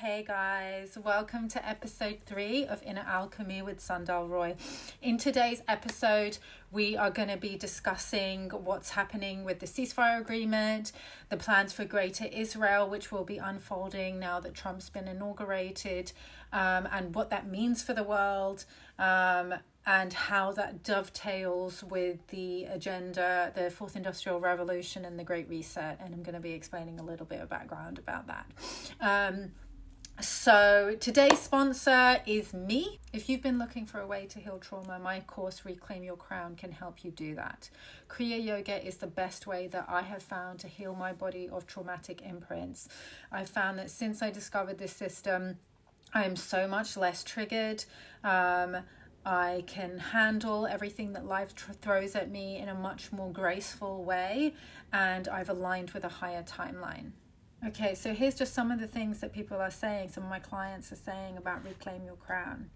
Hey guys, welcome to episode 3 of Inner Alchemy with Sandal Roy. In today's episode, we are going to be discussing what's happening with the ceasefire agreement, the plans for Greater Israel, which will be unfolding now that Trump's been inaugurated, and what that means for the world, and how that dovetails with the agenda, the Fourth Industrial Revolution and the Great Reset. And I'm going to be explaining a little bit of background about that. So today's sponsor is me. If you've been looking for a way to heal trauma, my course Reclaim Your Crown can help you do that. Kriya Yoga is the best way that I have found to heal my body of traumatic imprints. I've found that since I discovered this system, I am so much less triggered. I can handle everything that life throws at me in a much more graceful way, and I've aligned with a higher timeline. Okay, so here's just some of the things that people are saying, some of my clients are saying about Reclaim Your Crown.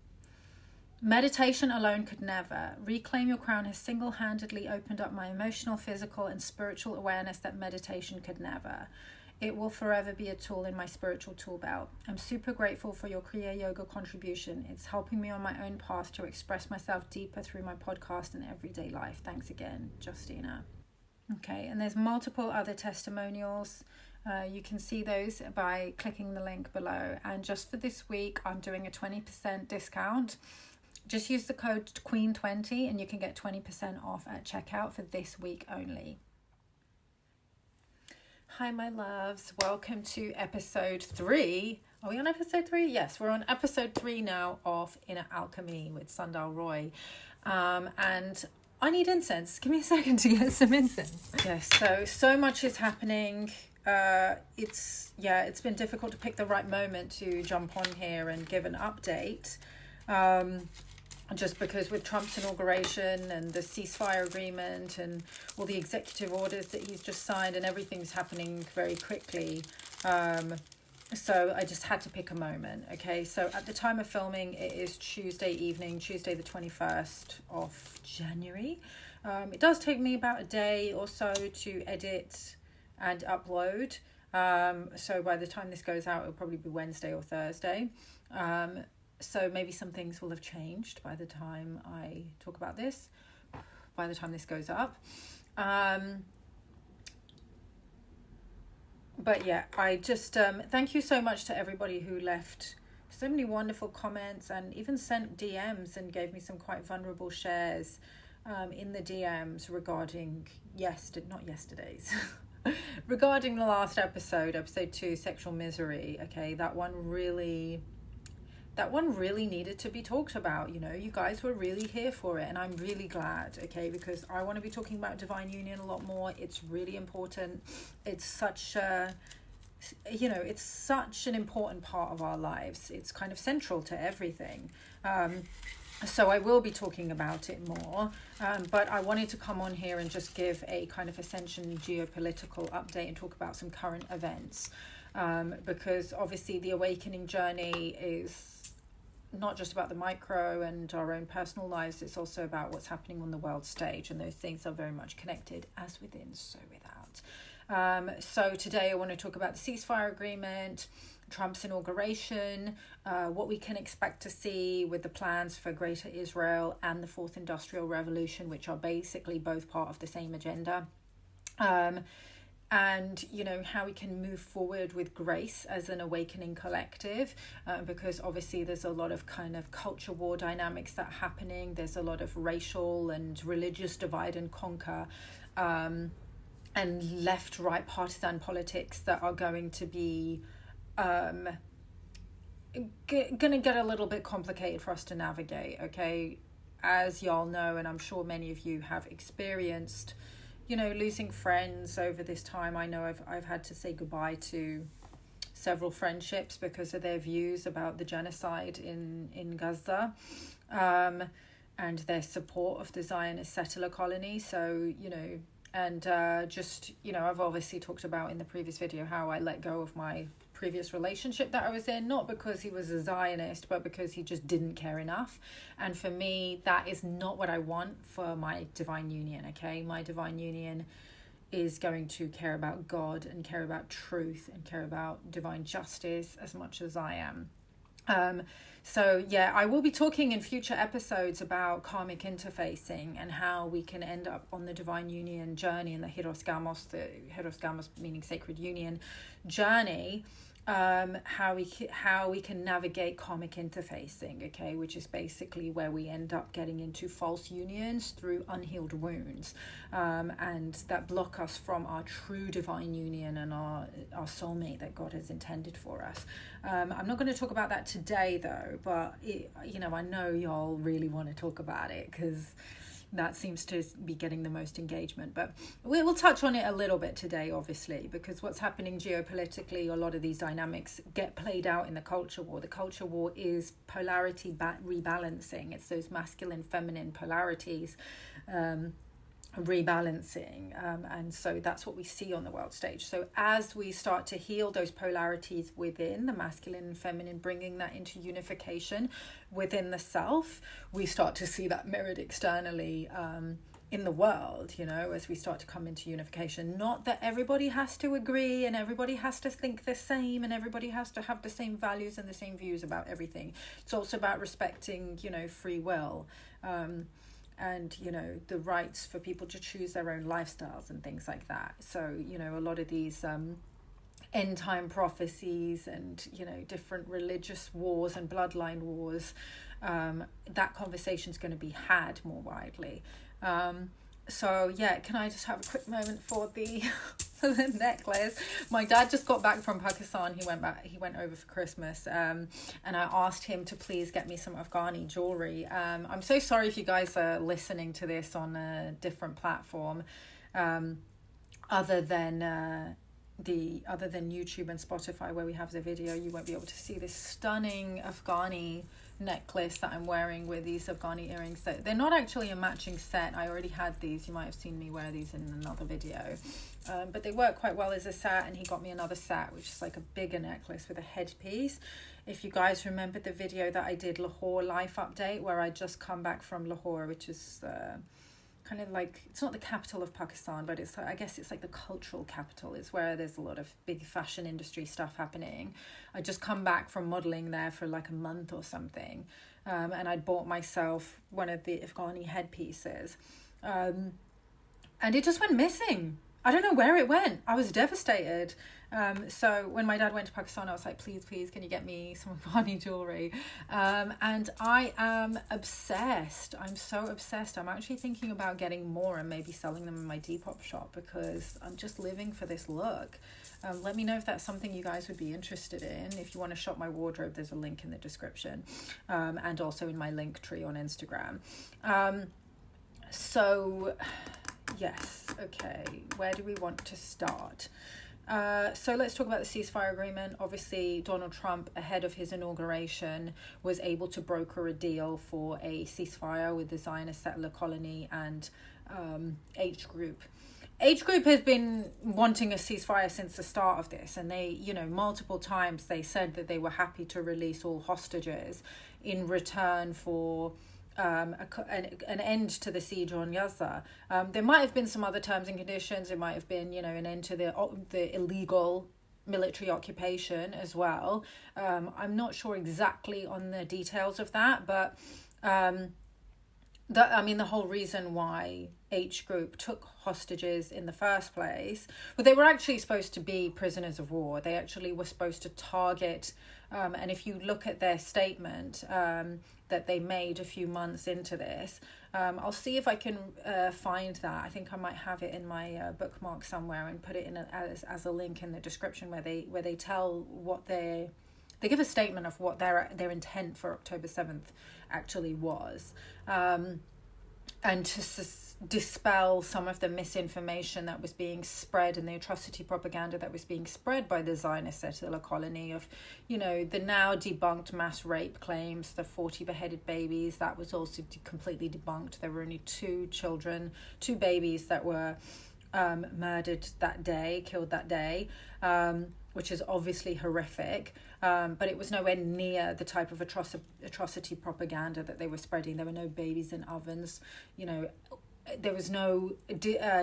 Meditation alone could never. Reclaim Your Crown has single-handedly opened up my emotional, physical, and spiritual awareness that meditation could never. It will forever be a tool in my spiritual tool belt. I'm super grateful for your Kriya Yoga contribution. It's helping me on my own path to express myself deeper through my podcast and everyday life. Thanks again, Justina. Okay, and there's multiple other testimonials. You can see those by clicking the link below. And just for this week, I'm doing a 20% discount. Just use the code QUEEN20 and you can get 20% off at checkout for this week only. Hi, my loves. Welcome to episode 3. Are we on episode 3? Yes, we're on episode 3 now of Inner Alchemy with Sandal Roy. And I need incense. Give me a second to get some incense. Yes, so much is happening. It's been difficult to pick the right moment to jump on here and give an update. Just because with Trump's inauguration and the ceasefire agreement and all the executive orders that he's just signed and everything's happening very quickly. So I just had to pick a moment. Okay, so at the time of filming, it is Tuesday evening, Tuesday the 21st of January. It does take me about a day or so to edit and upload. So by the time this goes out, it'll probably be Wednesday or Thursday. So maybe some things will have changed by the time I talk about this, by the time this goes up. But yeah, I just thank you so much to everybody who left so many wonderful comments and even sent DMs and gave me some quite vulnerable shares in the DMs regarding regarding the last episode 2, Sexual Misery. Okay, that one really needed to be talked about. You know, you guys were really here for it, and I'm really glad, okay, because I want to be talking about divine union a lot more. It's really important. It's such it's such an important part of our lives. It's kind of central to everything. So I will be talking about it more, but I wanted to come on here and just give a kind of Ascension geopolitical update and talk about some current events, because obviously the awakening journey is not just about the micro and our own personal lives, it's also about what's happening on the world stage, and those things are very much connected, as within, so without. So today I want to talk about the ceasefire agreement, Trump's inauguration, what we can expect to see with the plans for Greater Israel and the Fourth Industrial Revolution, which are basically both part of the same agenda. And, you know, how we can move forward with grace as an awakening collective, because obviously there's a lot of kind of culture war dynamics that are happening. There's a lot of racial and religious divide and conquer, and left-right partisan politics that are going to be going to get a little bit complicated for us to navigate, okay? As y'all know, and I'm sure many of you have experienced, you know, losing friends over this time. I know I've had to say goodbye to several friendships because of their views about the genocide in Gaza, and their support of the Zionist settler colony. So, you know, and just, you know, I've obviously talked about in the previous video how I let go of my previous relationship that I was in, not because he was a Zionist, but because he just didn't care enough. And for me, that is not what I want for my divine union, okay? My divine union is going to care about God and care about truth and care about divine justice as much as I am. So yeah, I will be talking in future episodes about karmic interfacing and how we can end up on the divine union journey and the hieros meaning sacred union journey. How we can navigate karmic interfacing, okay, which is basically where we end up getting into false unions through unhealed wounds, and that block us from our true divine union and our soulmate that God has intended for us. I'm not going to talk about that today though, but I know y'all really want to talk about it because that seems to be getting the most engagement, but we'll touch on it a little bit today, obviously, because what's happening geopolitically, a lot of these dynamics get played out in the culture war. The culture war is polarity rebalancing. It's those masculine, feminine polarities rebalancing, and so that's what we see on the world stage. So as we start to heal those polarities within the masculine and feminine, bringing that into unification within the self, we start to see that mirrored externally in the world, as we start to come into unification. Not that everybody has to agree and everybody has to think the same and everybody has to have the same values and the same views about everything. It's also about respecting free will, and the rights for people to choose their own lifestyles and things like that. So a lot of these end time prophecies and different religious wars and bloodline wars, that conversation is going to be had more widely. So yeah, can I just have a quick moment for the for the necklace? My dad just got back from Pakistan. He went over for Christmas, and I asked him to please get me some Afghani jewelry. I'm so sorry if you guys are listening to this on a different platform, other than YouTube and Spotify, where we have the video. You won't be able to see this stunning Afghani necklace that I'm wearing with these Afghani earrings. They're not actually a matching set. I already had these. You might have seen me wear these in another video, but they work quite well as a set, and he got me another set which is like a bigger necklace with a headpiece. If you guys remember the video that I did, Lahore life update, where I just come back from Lahore, which is kind of like, it's not the capital of Pakistan, but I guess it's like the cultural capital. It's where there's a lot of big fashion industry stuff happening. I just come back from modeling there for like a month or something, and I'd bought myself one of the Afghani headpieces, and it just went missing. I don't know where it went. I was devastated. So when my dad went to Pakistan, I was like, please, can you get me some Afghani jewelry? And I am obsessed. I'm so obsessed. I'm actually thinking about getting more and maybe selling them in my Depop shop, because I'm just living for this look. Let me know if that's something you guys would be interested in. If you want to shop my wardrobe, there's a link in the description, and also in my link tree on Instagram. So yes, okay, where do we want to start? So let's talk about the ceasefire agreement. Obviously, Donald Trump, ahead of his inauguration, was able to broker a deal for a ceasefire with the Zionist settler colony and H Group. H Group has been wanting a ceasefire since the start of this, and they, multiple times they said that they were happy to release all hostages in return for an end to the siege on Gaza. There might have been some other terms and conditions. It might have been, an end to the illegal military occupation as well. I'm not sure exactly on the details of that, but the whole reason why H Group took hostages in the first place, well, they were actually supposed to be prisoners of war. They actually were supposed to target, and if you look at their statement that they made a few months into this, I'll see if I can find that. I think I might have it in my bookmark somewhere and put it in as a link in the description, where they tell what they give a statement of what their intent for October 7th actually was, and to dispel some of the misinformation that was being spread and the atrocity propaganda that was being spread by the Zionist settler colony of, the now debunked mass rape claims, the 40 beheaded babies. That was also completely debunked. There were only two babies that were murdered that day, killed that day, which is obviously horrific, but it was nowhere near the type of atrocity propaganda that they were spreading. There were no babies in ovens. there was no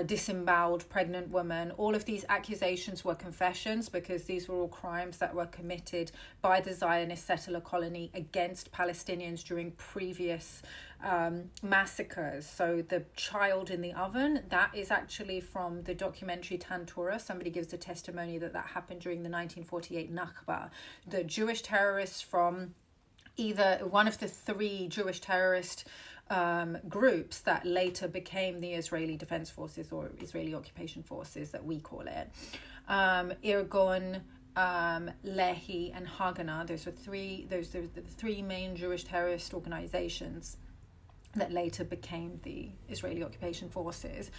disemboweled pregnant woman. All of these accusations were confessions, because these were all crimes that were committed by the Zionist settler colony against Palestinians during previous massacres. So the child in the oven, that is actually from the documentary Tantura. Somebody gives a testimony that happened during the 1948 Nakba. The Jewish terrorists from either one of the three Jewish terrorist groups that later became the Israeli Defense Forces, or Israeli Occupation Forces that we call it. Irgun, Lehi and Haganah. Those are the three main Jewish terrorist organizations that later became the Israeli Occupation Forces.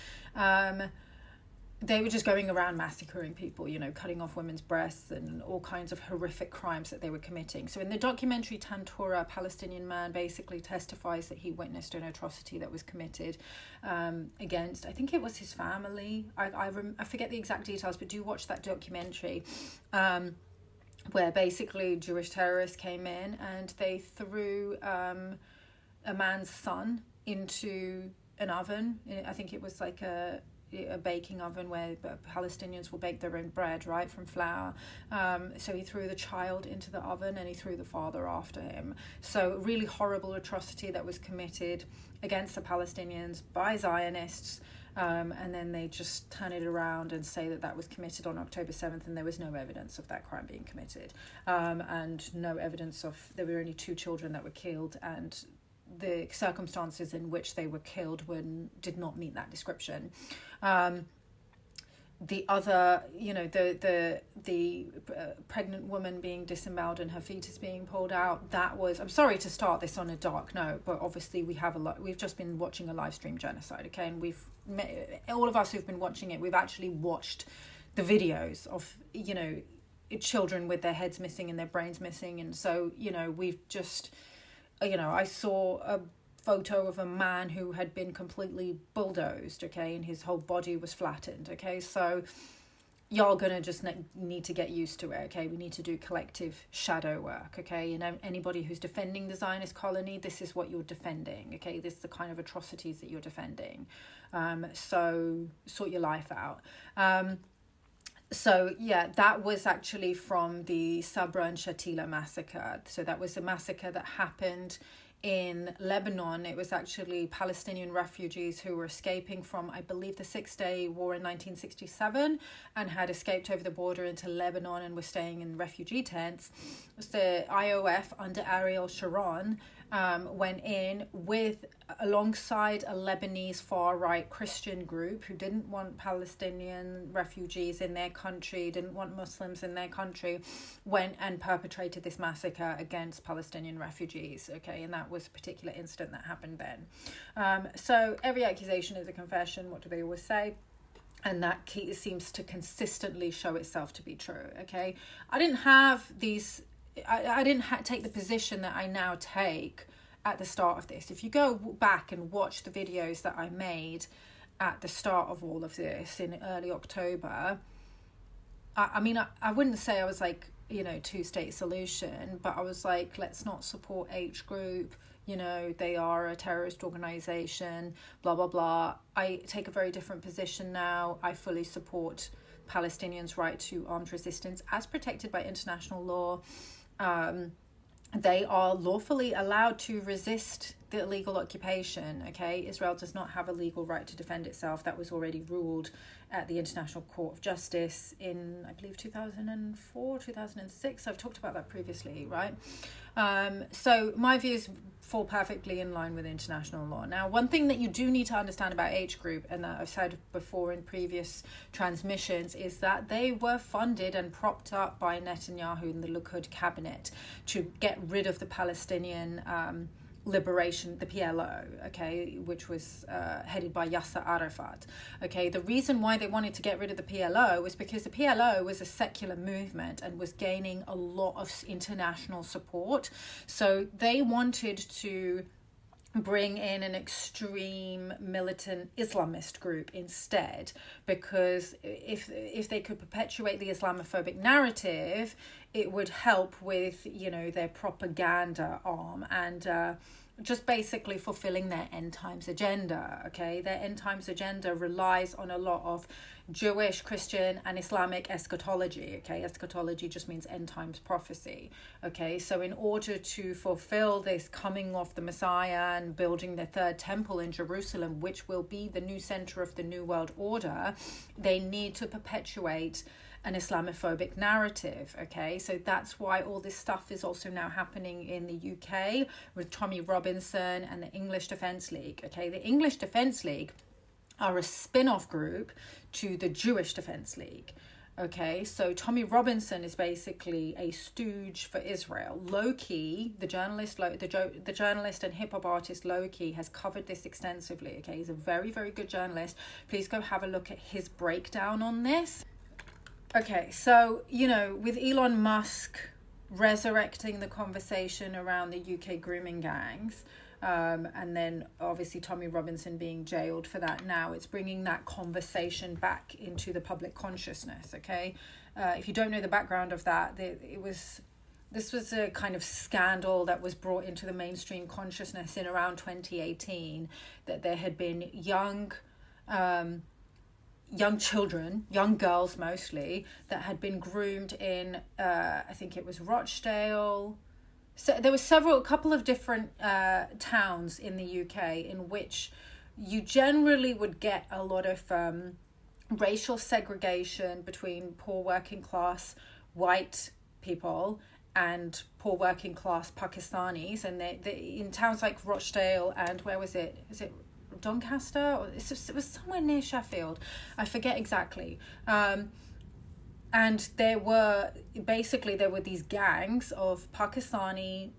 They were just going around massacring people, cutting off women's breasts and all kinds of horrific crimes that they were committing. So in the documentary Tantura, a Palestinian man basically testifies that he witnessed an atrocity that was committed against, I think it was his family. I forget the exact details, but do watch that documentary where basically Jewish terrorists came in and they threw a man's son into an oven. I think it was like a baking oven where Palestinians will bake their own bread, right, from flour. So he threw the child into the oven and he threw the father after him. So really horrible atrocity that was committed against the Palestinians by Zionists. And then they just turn it around and say that was committed on October 7th, and there was no evidence of that crime being committed. And no evidence there were only 2 children that were killed, and the circumstances in which they were killed did not meet that description. The other, the pregnant woman being disemboweled and her fetus being pulled out, that was, I'm sorry to start this on a dark note, but obviously we've just been watching a live stream genocide, okay? And all of us who've been watching it, we've actually watched the videos of, children with their heads missing and their brains missing. And so, we've just, I saw a photo of a man who had been completely bulldozed, okay, and his whole body was flattened, okay? So y'all gonna just need to get used to it, okay? We need to do collective shadow work, okay? Anybody who's defending the Zionist colony, this is what you're defending, okay? This is the kind of atrocities that you're defending. So sort your life out. So yeah, that was actually from the Sabra and Shatila massacre. So that was a massacre that happened in Lebanon. It was actually Palestinian refugees who were escaping from, I believe, the 6-Day War in 1967 and had escaped over the border into Lebanon and were staying in refugee tents. It was the IOF under Ariel Sharon went in alongside a Lebanese far-right Christian group who didn't want Palestinian refugees in their country, didn't want Muslims in their country, went and perpetrated this massacre against Palestinian refugees, okay? And that was a particular incident that happened then. So every accusation is a confession. What do they always say? And that seems to consistently show itself to be true, okay? I didn't take the position that I now take at the start of this. If you go back and watch the videos that I made at the start of all of this in early October, I wouldn't say I was like, 2-state solution, but I was like, let's not support H group, they are a terrorist organization, blah, blah, blah. I take a very different position now. I fully support Palestinians' right to armed resistance as protected by international law. They are lawfully allowed to resist the illegal occupation, okay? Israel does not have a legal right to defend itself. That was already ruled at the International Court of Justice in, I believe, 2004, 2006. I've talked about that previously, right? So my views fall perfectly in line with international law. Now, one thing that you do need to understand about H Group, and that I've said before in previous transmissions, is that they were funded and propped up by Netanyahu and the Likud cabinet to get rid of the Palestinian liberation, the PLO, okay, which was headed by Yasser Arafat. Okay, the reason why they wanted to get rid of the PLO was because the PLO was a secular movement and was gaining a lot of international support. So they wanted to bring in an extreme militant Islamist group instead, because if they could perpetuate the Islamophobic narrative, it would help with, their propaganda arm. And just basically fulfilling their end times agenda. Okay, their end times agenda relies on a lot of Jewish, Christian, and Islamic eschatology. Okay, eschatology just means end times prophecy. Okay, so in order to fulfill this coming of the Messiah and building the third temple in Jerusalem, which will be the new center of the new world order, they need to perpetuate an Islamophobic narrative. Okay, so that's why all this stuff is also now happening in the UK with Tommy Robinson and the English Defence League. Okay, the English Defence League are a spin-off group to the Jewish Defence League. Okay, so Tommy Robinson is basically a stooge for Israel. Low-key, the journalist and hip-hop artist Low-key has covered this extensively. Okay, he's a very, very good journalist. Please go have a look at his breakdown on this. Okay, so, with Elon Musk resurrecting the conversation around the UK grooming gangs, and then obviously Tommy Robinson being jailed for that now, it's bringing that conversation back into the public consciousness, okay? If you don't know the background of that, this was a kind of scandal that was brought into the mainstream consciousness in around 2018, that there had been young children, young girls mostly, that had been groomed in, I think it was Rochdale. So there were a couple of different towns in the UK in which you generally would get a lot of racial segregation between poor working class white people and poor working class Pakistanis. And they in towns like Rochdale and where was it? Is it Doncaster? Or it was somewhere near Sheffield. I forget exactly. And there were these gangs of Pakistani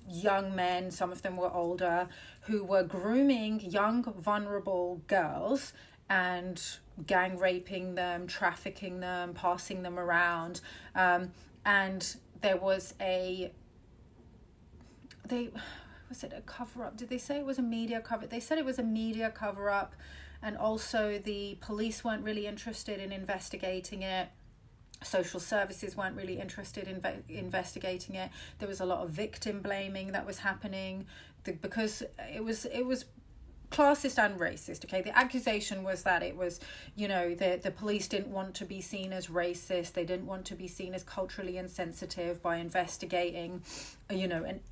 young men, some of them were older, who were grooming young, vulnerable girls and gang raping them, trafficking them, passing them around. And there was was it a cover-up? Did they say it was a media cover? They said it was a media cover-up, and also the police weren't really interested in investigating it. Social services weren't really interested in investigating it. There was a lot of victim blaming that was happening because it was classist and racist. Okay, the accusation was that it was, the police didn't want to be seen as racist. They didn't want to be seen as culturally insensitive by investigating,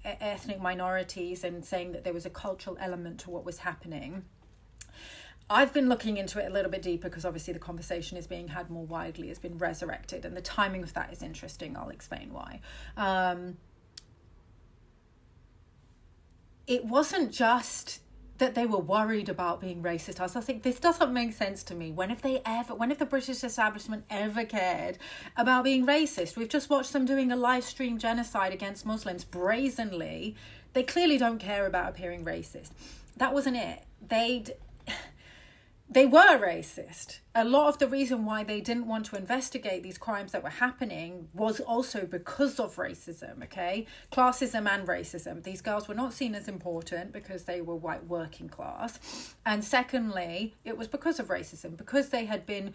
ethnic minorities and saying that there was a cultural element to what was happening. I've been looking into it a little bit deeper because obviously the conversation is being had more widely, it's been resurrected, and the timing of that is interesting. I'll explain why. It wasn't just that they were worried about being racist. I was like, this doesn't make sense to me. When have the British establishment ever cared about being racist? We've just watched them doing a live stream genocide against Muslims brazenly. They clearly don't care about appearing racist. That wasn't it. They were racist. A lot of the reason why they didn't want to investigate these crimes that were happening was also because of racism, okay? Classism and racism. These girls were not seen as important because they were white working class. And secondly, it was because of racism, because they had been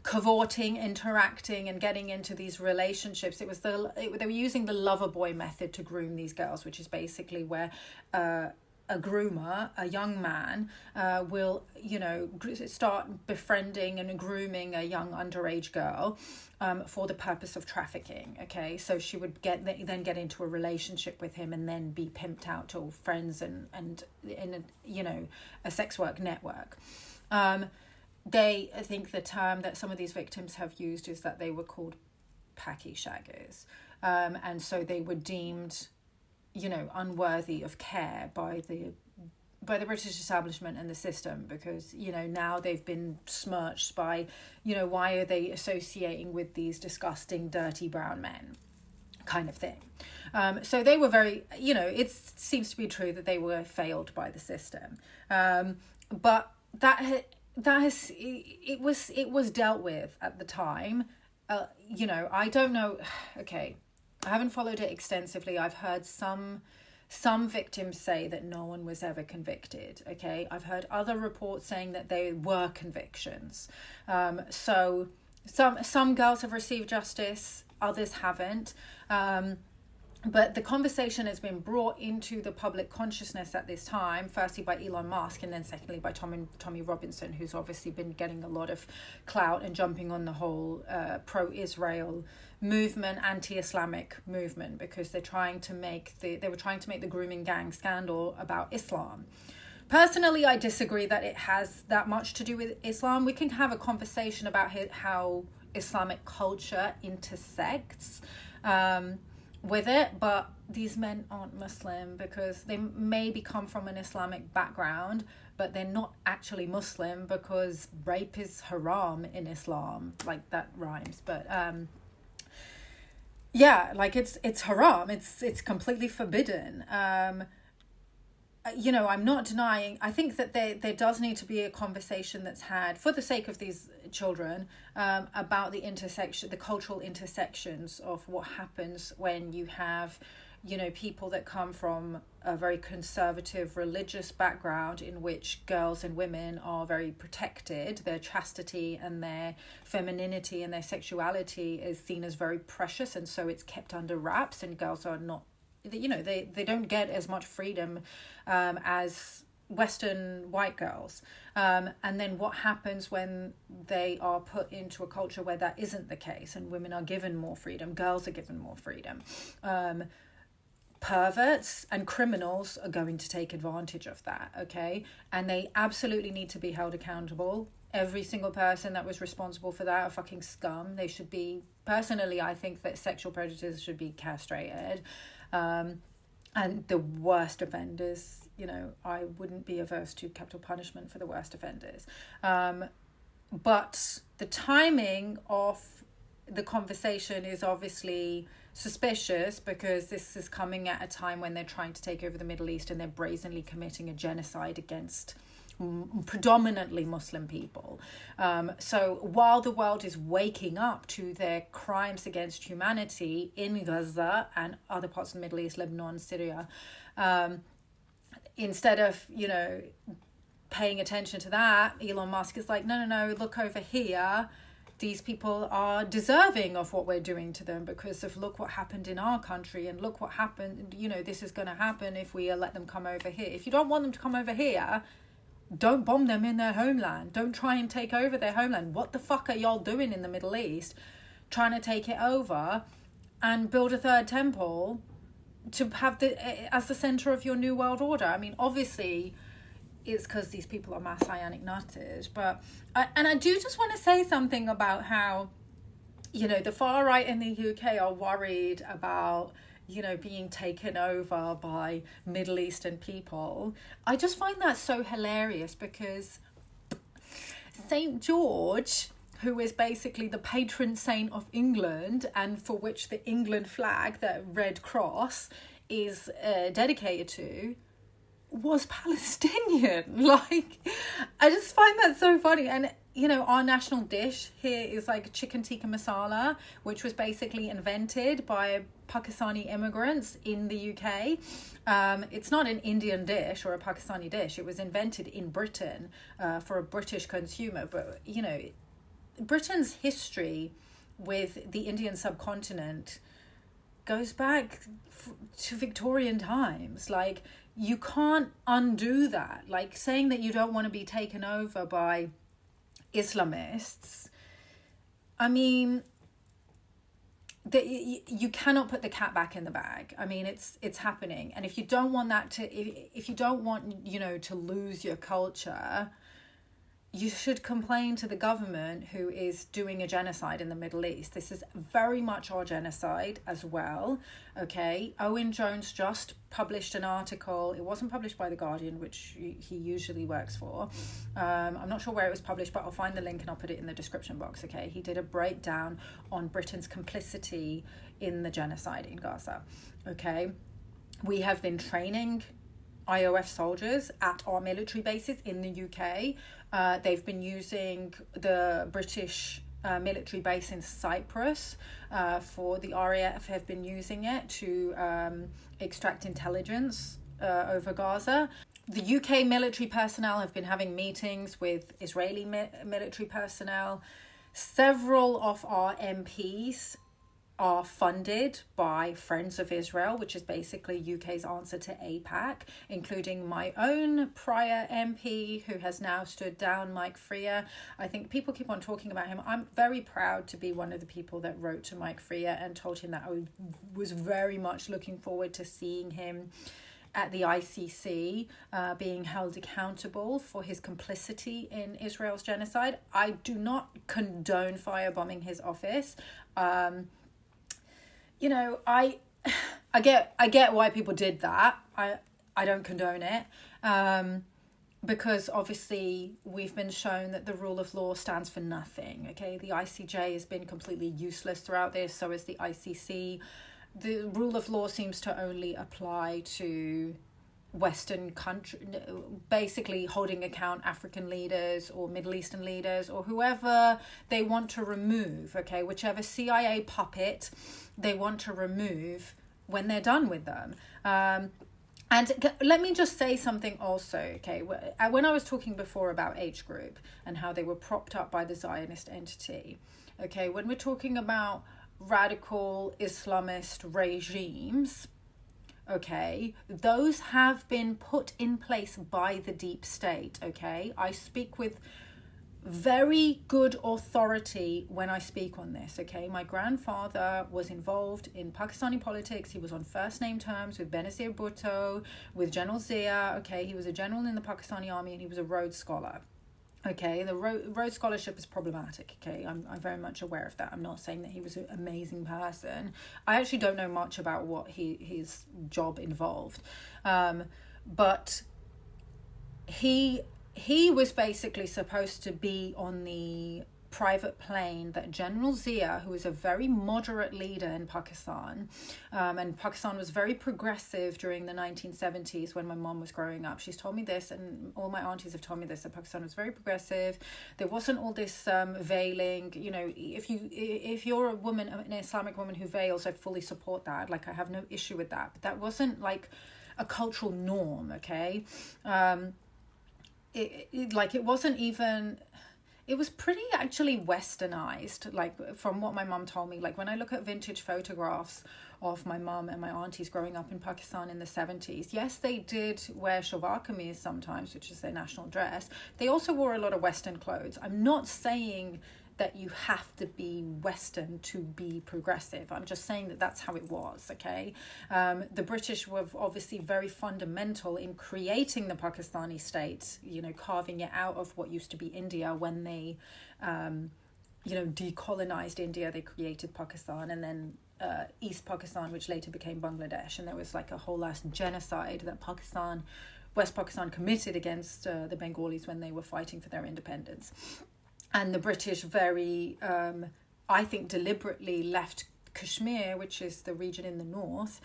cavorting, interacting, and getting into these relationships. They were using the lover boy method to groom these girls, which is basically where a groomer, a young man, will, start befriending and grooming a young underage girl for the purpose of trafficking. Okay, so she would then get into a relationship with him and then be pimped out to friends and in a sex work network. I think the term that some of these victims have used is that they were called packy shaggers, and so they were deemed unworthy of care by the British establishment and the system, because now they've been smirched by why are they associating with these disgusting dirty brown men kind of thing. So they were very, it seems to be true that they were failed by the system, but it was dealt with at the time. I don't know. Okay, I haven't followed it extensively. I've heard some victims say that no one was ever convicted. Okay, I've heard other reports saying that there were convictions. So some girls have received justice, others haven't. But the conversation has been brought into the public consciousness at this time, firstly by Elon Musk, and then secondly by Tommy Robinson, who's obviously been getting a lot of clout and jumping on the whole pro-Israel movement, anti-Islamic movement, because they were trying to make the grooming gang scandal about Islam. Personally, I disagree that it has that much to do with Islam. We can have a conversation about how Islamic culture intersects with it, but these men aren't Muslim because they maybe come from an Islamic background, but they're not actually Muslim because rape is haram in Islam. Like, that rhymes, but yeah, like it's haram. It's completely forbidden. I'm not denying, I think that there does need to be a conversation that's had for the sake of these children about the cultural intersections of what happens when you have, people that come from a very conservative religious background in which girls and women are very protected. Their chastity and their femininity and their sexuality is seen as very precious, and so it's kept under wraps, and girls are not, they don't get as much freedom as Western white girls. And then what happens when they are put into a culture where that isn't the case and women are given more freedom, girls are given more freedom? Perverts and criminals are going to take advantage of that, okay? And they absolutely need to be held accountable. Every single person that was responsible for that are fucking scum. They should be, personally, I think that sexual predators should be castrated. And the worst offenders, I wouldn't be averse to capital punishment for the worst offenders. But the timing of the conversation is obviously suspicious, because this is coming at a time when they're trying to take over the Middle East and they're brazenly committing a genocide against predominantly Muslim people. So while the world is waking up to their crimes against humanity in Gaza and other parts of the Middle East, Lebanon, Syria, instead of, paying attention to that, Elon Musk is like, no, look over here. These people are deserving of what we're doing to them because of look what happened in our country, and look what happened, this is going to happen if we let them come over here. If you don't want them to come over here, don't bomb them in their homeland. Don't try and take over their homeland. What the fuck are y'all doing in the Middle East? Trying to take it over and build a third temple to have as the center of your new world order. I mean, obviously, it's because these people are messianic nutters. But I do just want to say something about how, the far right in the UK are worried about, being taken over by Middle Eastern people. I just find that so hilarious, because St. George, who is basically the patron saint of England, and for which the England flag, the Red Cross, is dedicated to, was Palestinian. Like, I just find that so funny. And our national dish here is like chicken tikka masala, which was basically invented by Pakistani immigrants in the UK. It's not an Indian dish or a Pakistani dish. It was invented in Britain for a British consumer. But Britain's history with the Indian subcontinent goes back to Victorian times. Like, you can't undo that. Like, saying that you don't want to be taken over by Islamists, I mean, you cannot put the cat back in the bag. I mean, it's happening. And if you don't want that if you don't want, to lose your culture, you should complain to the government who is doing a genocide in the Middle East. This is very much our genocide as well, okay? Owen Jones just published an article. It wasn't published by The Guardian, which he usually works for. I'm not sure where it was published, but I'll find the link and I'll put it in the description box, okay? He did a breakdown on Britain's complicity in the genocide in Gaza, okay? We have been training IOF soldiers at our military bases in the UK. They've been using the British military base in Cyprus for the RAF, have been using it to extract intelligence over Gaza. The UK military personnel have been having meetings with Israeli military personnel. Several of our MPs are funded by Friends of Israel, which is basically UK's answer to AIPAC, including my own prior MP who has now stood down, Mike Freer. I think people keep on talking about him. I'm very proud to be one of the people that wrote to Mike Freer and told him that I was very much looking forward to seeing him at the ICC, being held accountable for his complicity in Israel's genocide. I do not condone firebombing his office. You know, I get why people did that. I don't condone it. Because obviously we've been shown that the rule of law stands for nothing. Okay, the ICJ has been completely useless throughout this, so is the ICC. The rule of law seems to only apply to Western country, basically holding account African leaders or Middle Eastern leaders or whoever they want to remove, okay, whichever CIA puppet they want to remove when they're done with them. And let me just say something also, okay, when I was talking before about H group and how they were propped up by the Zionist entity, okay, when we're talking about radical Islamist regimes, okay, those have been put in place by the deep state, okay? I speak with very good authority when I speak on this, okay? My grandfather was involved in Pakistani politics. He was on first name terms with Benazir Bhutto, with General Zia, okay? He was a general in the Pakistani army and he was a Rhodes Scholar. Okay, the Rhodes Scholarship is problematic, okay? I'm very much aware of that. I'm not saying that he was an amazing person. I actually don't know much about what his job involved. But he was basically supposed to be on the private plane that General Zia, who was a very moderate leader in Pakistan, and Pakistan was very progressive during the 1970s when my mom was growing up. She's told me this, and all my aunties have told me this, that Pakistan was very progressive. There wasn't all this veiling. You know, if you're a woman, an Islamic woman who veils, I fully support that. Like, I have no issue with that. But that wasn't like a cultural norm, okay? It wasn't even... It was pretty actually westernized, like from what my mum told me. Like when I look at vintage photographs of my mum and my aunties growing up in Pakistan in the 70s, yes, they did wear shalwar kameez sometimes, which is their national dress. They also wore a lot of Western clothes. I'm not saying that you have to be Western to be progressive. I'm just saying that that's how it was, okay? The British were obviously very fundamental in creating the Pakistani state, you know, carving it out of what used to be India when they, decolonized India. They created Pakistan and then East Pakistan, which later became Bangladesh. And there was like a whole last genocide that West Pakistan committed against the Bengalis when they were fighting for their independence. And the British very, I think, deliberately left Kashmir, which is the region in the north,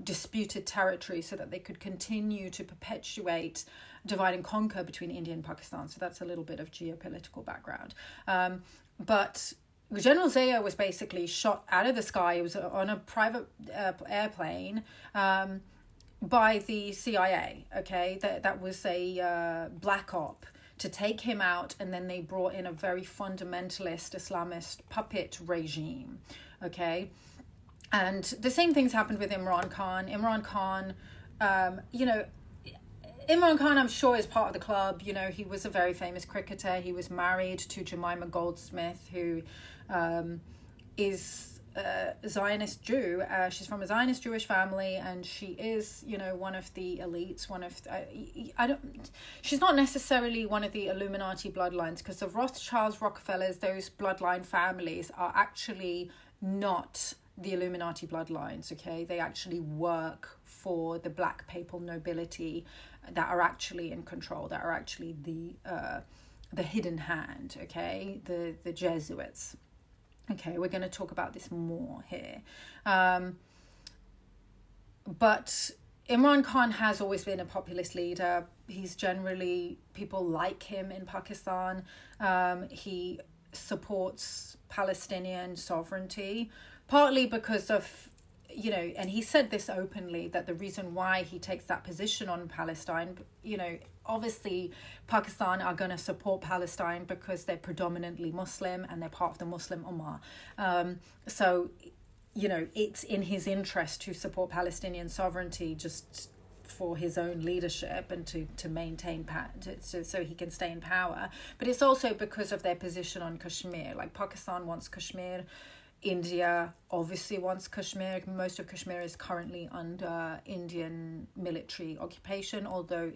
disputed territory so that they could continue to perpetuate divide and conquer between India and Pakistan. So that's a little bit of geopolitical background. But General Zia was basically shot out of the sky. It was on a private airplane by the CIA, okay? That was a black op to take him out, and then they brought in a very fundamentalist Islamist puppet regime, okay? And the same things happened with Imran Khan. Imran Khan, I'm sure, is part of the club. You know, he was a very famous cricketer. He was married to Jemima Goldsmith, who is a Zionist Jew. She's from a Zionist Jewish family, and she is, you know, one of the elites. She's not necessarily one of the Illuminati bloodlines, because the Rothschilds, Rockefellers, those bloodline families are actually not the Illuminati bloodlines. Okay, they actually work for the black papal nobility that are actually in control, that are actually the hidden hand. Okay, the Jesuits. Okay, we're going to talk about this more here. But Imran Khan has always been a populist leader. He's generally, people like him in Pakistan. He supports Palestinian sovereignty, partly because of, you know, and he said this openly, that the reason why he takes that position on Palestine, you know, obviously Pakistan are going to support Palestine because they're predominantly Muslim and they're part of the Muslim Ummah. So it's in his interest to support Palestinian sovereignty just for his own leadership and to maintain so he can stay in power. But it's also because of their position on Kashmir. Like, Pakistan wants Kashmir, India obviously wants Kashmir. Most of Kashmir is currently under Indian military occupation, although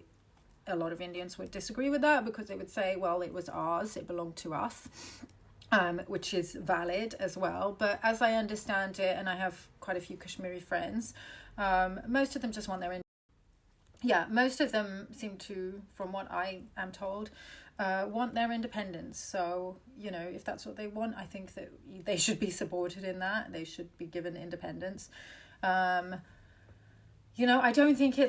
a lot of Indians would disagree with that, because they would say, well, it was ours, it belonged to us, which is valid as well. But as I understand it, and I have quite a few Kashmiri friends, most of them just want their most of them seem to, from what I am told, want their independence. So, if that's what they want, I think that they should be supported in that. They should be given independence. I don't think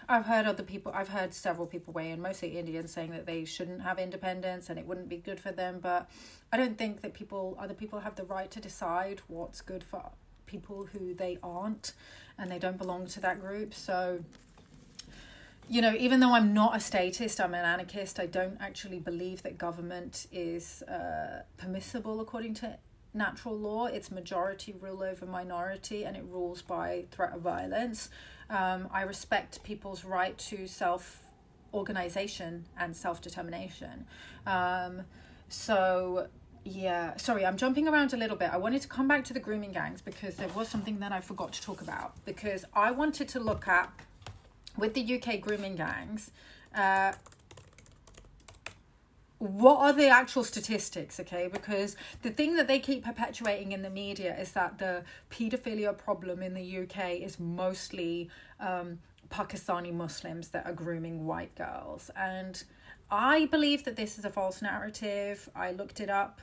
I've heard several people weigh in, mostly Indians, saying that they shouldn't have independence and it wouldn't be good for them. But I don't think that other people have the right to decide what's good for people who they aren't, and they don't belong to that group. So, even though I'm not a statist, I'm an anarchist, I don't actually believe that government is permissible according to natural law. It's majority rule over minority, and it rules by threat of violence. I respect people's right to self-organization and self-determination. Sorry, I'm jumping around a little bit. I wanted to come back to the grooming gangs because there was something that I forgot to talk about, because I wanted to look at, with the UK grooming gangs, what are the actual statistics, okay? Because the thing that they keep perpetuating in the media is that the paedophilia problem in the UK is mostly Pakistani Muslims that are grooming white girls. And I believe that this is a false narrative. I looked it up.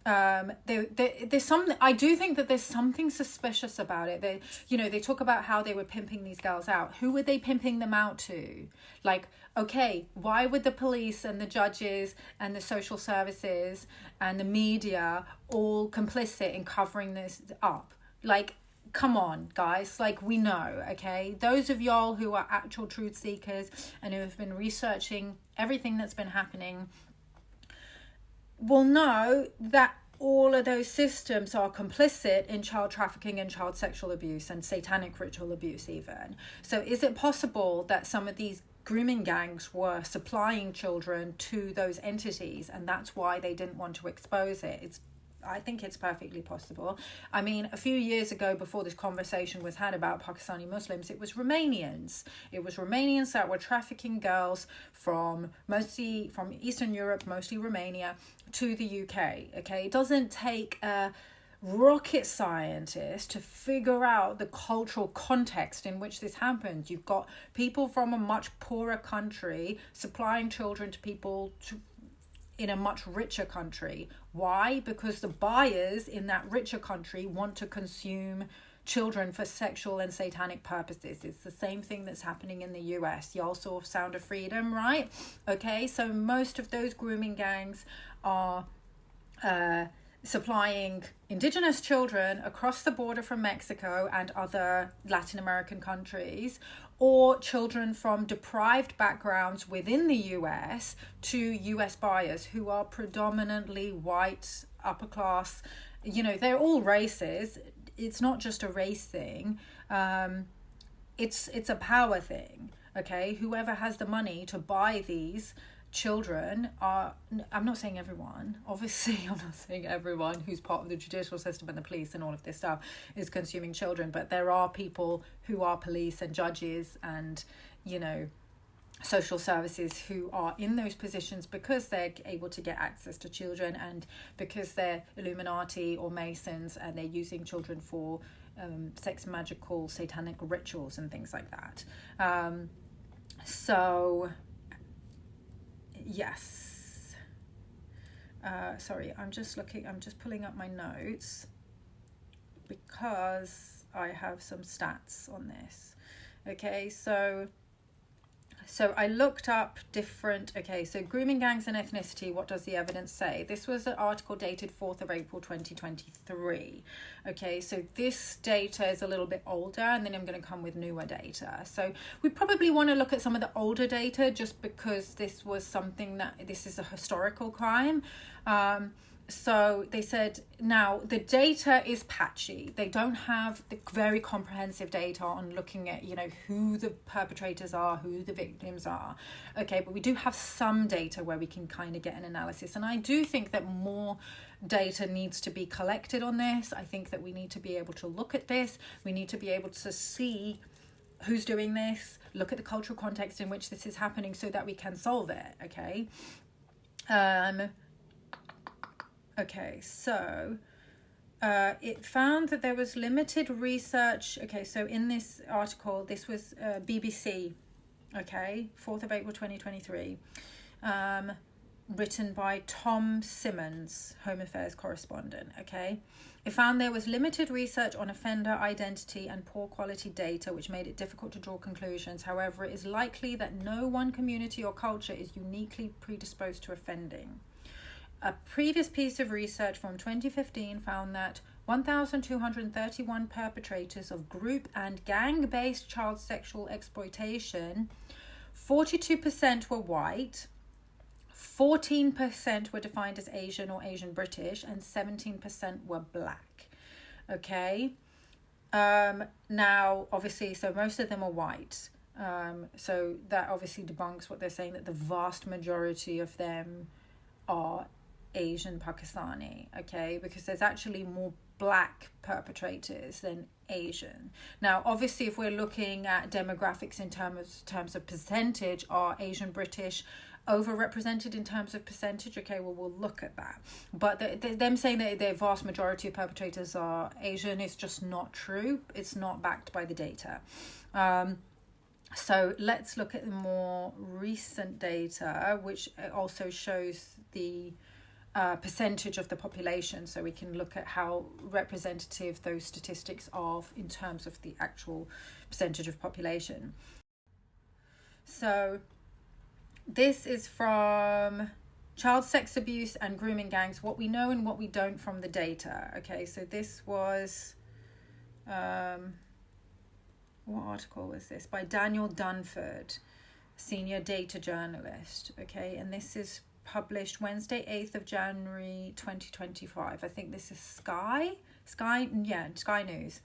There's something, I do think that there's something suspicious about it. They talk about how they were pimping these girls out. Who were they pimping them out to? Like, okay, why would the police and the judges and the social services and the media all complicit in covering this up? Like, come on, guys. Like, we know, okay? Those of y'all who are actual truth seekers and who have been researching everything that's been happening will know that all of those systems are complicit in child trafficking and child sexual abuse and satanic ritual abuse even. So is it possible that some of these grooming gangs were supplying children to those entities, and that's why they didn't want to expose it? I think it's perfectly possible. I mean, a few years ago, before this conversation was had about Pakistani Muslims, it was Romanians. It was Romanians that were trafficking girls from Eastern Europe, mostly Romania, to the UK. Okay, it doesn't take a rocket scientist to figure out the cultural context in which this happened. You've got people from a much poorer country supplying children to people in a much richer country. Why? Because the buyers in that richer country want to consume children for sexual and satanic purposes. It's the same thing that's happening in the US. Y'all saw Sound of Freedom, right? Okay, so most of those grooming gangs are supplying indigenous children across the border from Mexico and other Latin American countries, or children from deprived backgrounds within the US to US buyers who are predominantly white, upper class. They're all races. It's not just a race thing. It's a power thing, okay? Whoever has the money to buy these children I'm not saying everyone, obviously I'm not saying everyone who's part of the judicial system and the police and all of this stuff is consuming children, but there are people who are police and judges and social services who are in those positions because they're able to get access to children and because they're Illuminati or Masons and they're using children for sex magical satanic rituals and things like that. Yes. Sorry, I'm just pulling up my notes because I have some stats on this. Okay, so I looked up different, so grooming gangs and ethnicity, what does the evidence say? This was an article dated 4th of April 2023. Okay, so this data is a little bit older and then I'm going to come with newer data. So we probably want to look at some of the older data just because this is a historical crime. So they said, now the data is patchy. They don't have the very comprehensive data on looking at, who the perpetrators are, who the victims are. Okay, but we do have some data where we can kind of get an analysis. And I do think that more data needs to be collected on this. I think that we need to be able to look at this. We need to be able to see who's doing this, look at the cultural context in which this is happening so that we can solve it. Okay. Okay, so it found that there was limited research. Okay, so in this article, this was BBC, okay, 4th of April 2023, written by Tom Simmons, Home Affairs correspondent, okay. It found there was limited research on offender identity and poor quality data, which made it difficult to draw conclusions. However, it is likely that no one community or culture is uniquely predisposed to offending. A previous piece of research from 2015 found that 1,231 perpetrators of group and gang-based child sexual exploitation, 42% were white, 14% were defined as Asian or Asian British, and 17% were black. Okay. Now, obviously, so most of them are white. So that obviously debunks what they're saying, that the vast majority of them are Asian Pakistani, okay, because there's actually more black perpetrators than Asian. Now, obviously, if we're looking at demographics in terms of percentage, are Asian British overrepresented in terms of percentage? Okay, well, we'll look at that. But them saying that the vast majority of perpetrators are Asian is just not true. It's not backed by the data. So let's look at the more recent data, which also shows the percentage of the population, so we can look at how representative those statistics are in terms of the actual percentage of population. So this is from Child Sex Abuse and Grooming Gangs, what we know and what we don't from the data. Okay, so this was what article was this? By Daniel Dunford, senior data journalist. Okay, and this is published Wednesday, 8th of January 2025. I think this is Sky News.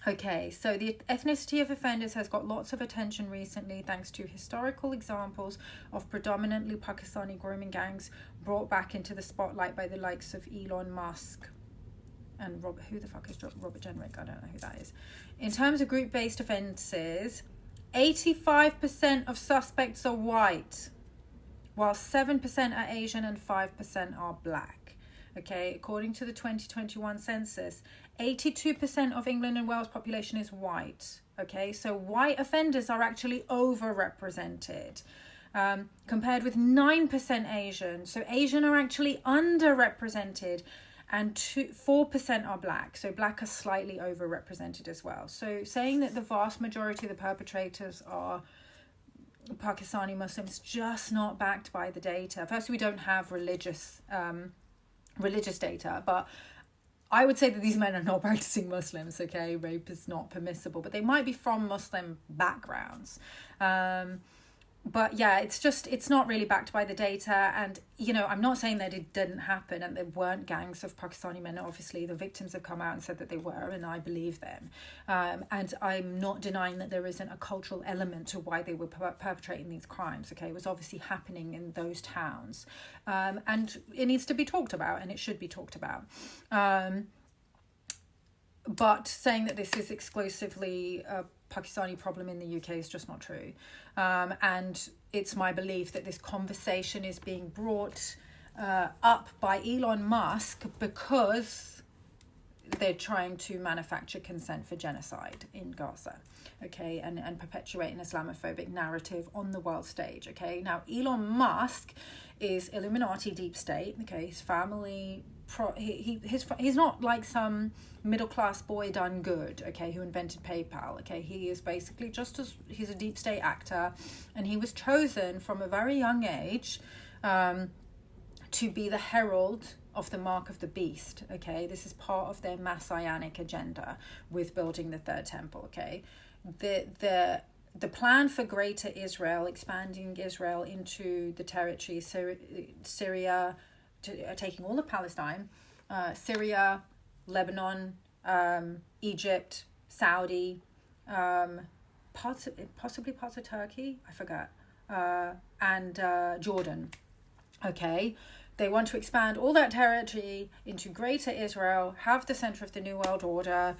Okay, so the ethnicity of offenders has got lots of attention recently thanks to historical examples of predominantly Pakistani grooming gangs brought back into the spotlight by the likes of Elon Musk and who the fuck is Robert Jenrick? I don't know who that is. In terms of group-based offences, 85% of suspects are white, while 7% are Asian and 5% are black. Okay, according to the 2021 census, 82% of England and Wales population is white. Okay, so white offenders are actually overrepresented, compared with 9% Asian. So Asian are actually underrepresented, and 4% are black. So black are slightly overrepresented as well. So saying that the vast majority of the perpetrators are Pakistani Muslims, just not backed by the data. First, we don't have religious data, but I would say that these men are not practicing Muslims. Okay, rape is not permissible, but they might be from Muslim backgrounds. But yeah, it's not really backed by the data. And, I'm not saying that it didn't happen and there weren't gangs of Pakistani men. Obviously, the victims have come out and said that they were, and I believe them. And I'm not denying that there isn't a cultural element to why they were perpetrating these crimes. Okay, it was obviously happening in those towns. And it needs to be talked about, and it should be talked about. But saying that this is exclusively a Pakistani problem in the UK is just not true. And it's my belief that this conversation is being brought up by Elon Musk because they're trying to manufacture consent for genocide in Gaza, okay, and perpetuate an Islamophobic narrative on the world stage, okay. Now, Elon Musk is Illuminati deep state, okay, his family... he's not like some middle-class boy done good, okay, who invented PayPal, okay. He is basically he's a deep state actor, and he was chosen from a very young age to be the herald of the mark of the beast, okay. This is part of their messianic agenda with building the third temple, okay. The plan for Greater Israel, expanding Israel into the territory, Syria, taking all of Palestine, Syria, Lebanon, Egypt, Saudi, possibly parts of Turkey, I forget, and Jordan. Okay, they want to expand all that territory into Greater Israel, have the center of the New World Order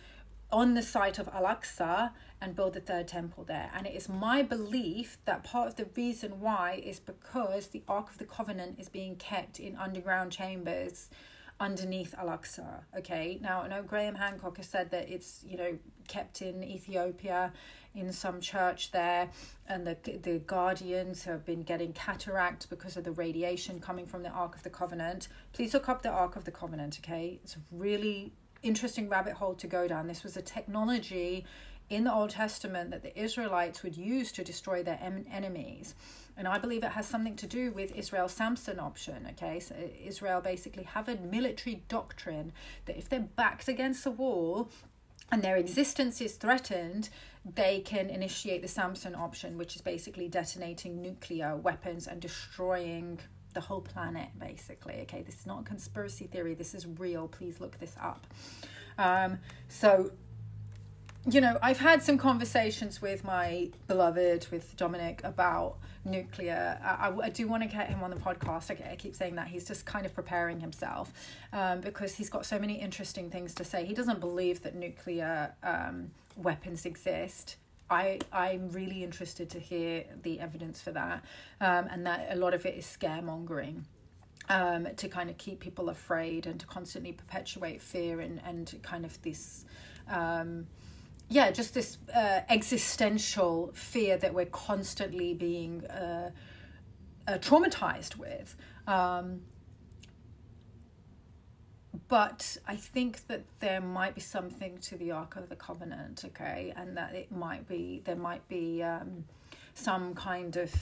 on the site of Al-Aqsa, and build the third temple there. And it is my belief that part of the reason why is because the Ark of the Covenant is being kept in underground chambers underneath Al-Aqsa. Okay, now I know Graham Hancock has said that it's, you know, kept in Ethiopia in some church there, and the guardians have been getting cataract because of the radiation coming from the Ark of the Covenant. Please look up the Ark of the Covenant, okay? It's a really interesting rabbit hole to go down. This was a technology in the Old Testament that the Israelites would use to destroy their enemies. And I believe it has something to do with Israel's Samson option, okay? So Israel basically have a military doctrine that if they're backed against the wall and their existence is threatened, they can initiate the Samson option, which is basically detonating nuclear weapons and destroying the whole planet, basically. Okay, this is not a conspiracy theory. This is real. Please look this up. So, you know, I've had some conversations with my beloved, with Dominic, about nuclear. I do want to get him on the podcast. I keep saying that. He's just kind of preparing himself because he's got so many interesting things to say. He doesn't believe that nuclear weapons exist. I'm really interested to hear the evidence for that, and that a lot of it is scaremongering. To kind of keep people afraid and to constantly perpetuate fear and kind of this just this existential fear that we're constantly being traumatized with. But I think that there might be something to the Ark of the Covenant, okay, and that there might be some kind of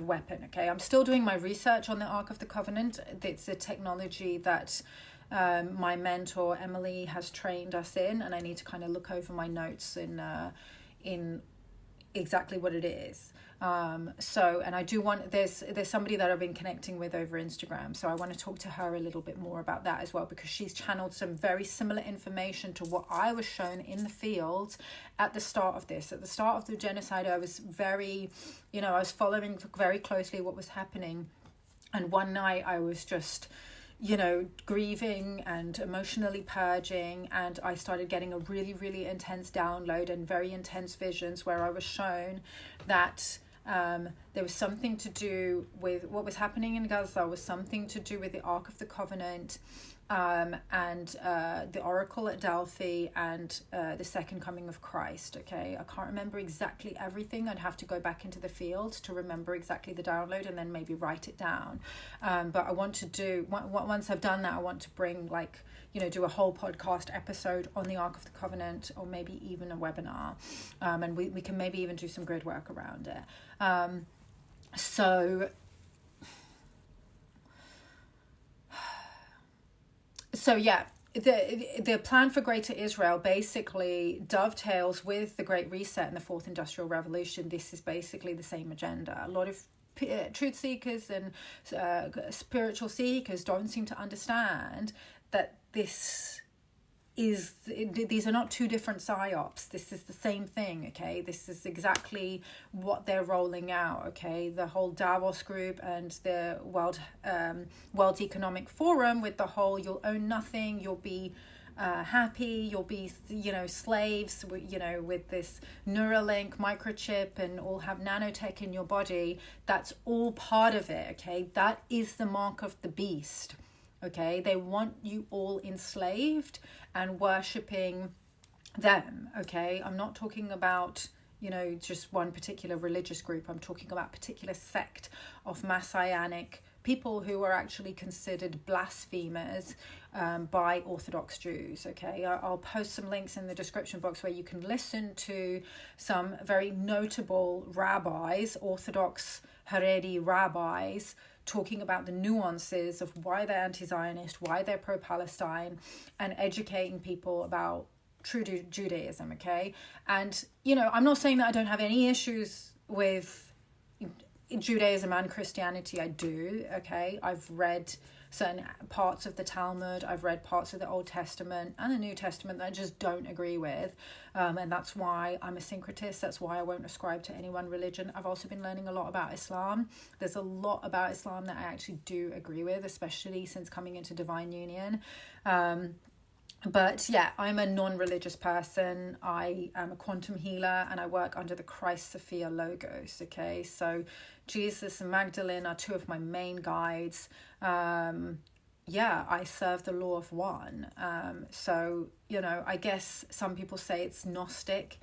weapon, okay. I'm still doing my research on the Ark of the Covenant. It's a technology that my mentor Emily has trained us in, and I need to kind of look over my notes in exactly what it is. And I do want, there's somebody that I've been connecting with over Instagram, so I want to talk to her a little bit more about that as well, because she's channeled some very similar information to what I was shown in the field at the start of this. At the start of the genocide, I was I was following very closely what was happening, and one night I was just grieving and emotionally purging, and I started getting a really, really intense download and very intense visions where I was shown that there was something to do with what was happening in Gaza, was something to do with the Ark of the Covenant, and the Oracle at Delphi, and the second coming of Christ. Okay, I can't remember exactly everything. I'd have to go back into the field to remember exactly the download and then maybe write it down. But I want to do, once I've done that, I want to bring do a whole podcast episode on the Ark of the Covenant, or maybe even a webinar. And we can maybe even do some grid work around it. So yeah, the plan for Greater Israel basically dovetails with the Great Reset and the Fourth Industrial Revolution. This is basically the same agenda. A lot of truth seekers and spiritual seekers don't seem to understand that these are not two different psyops. This is the same thing, okay? This is exactly what they're rolling out, okay? The whole Davos group and the World Economic Forum with the whole you'll own nothing, you'll be happy, you'll be slaves, with this Neuralink microchip, and all have nanotech in your body. That's all part of it, okay? That is the mark of the beast. Okay, they want you all enslaved and worshipping them. Okay, I'm not talking about just one particular religious group. I'm talking about a particular sect of Messianic people who are actually considered blasphemers by Orthodox Jews. Okay, I'll post some links in the description box where you can listen to some very notable rabbis, Orthodox Haredi rabbis, talking about the nuances of why they're anti-Zionist, why they're pro-Palestine, and educating people about true Judaism, okay? And, I'm not saying that I don't have any issues with Judaism and Christianity, I do. Okay, I've read certain parts of the Talmud, I've read parts of the Old Testament and the New Testament that I just don't agree with, and that's why I'm a syncretist. That's why I won't ascribe to any one religion. I've also been learning a lot about Islam. There's a lot about Islam that I actually do agree with, especially since coming into divine union. But yeah, I'm a non-religious person. I am a quantum healer and I work under the Christ Sophia logos. Okay, so Jesus and Magdalene are two of my main guides. Yeah, I serve the law of one. So, you know, I guess some people say it's Gnostic.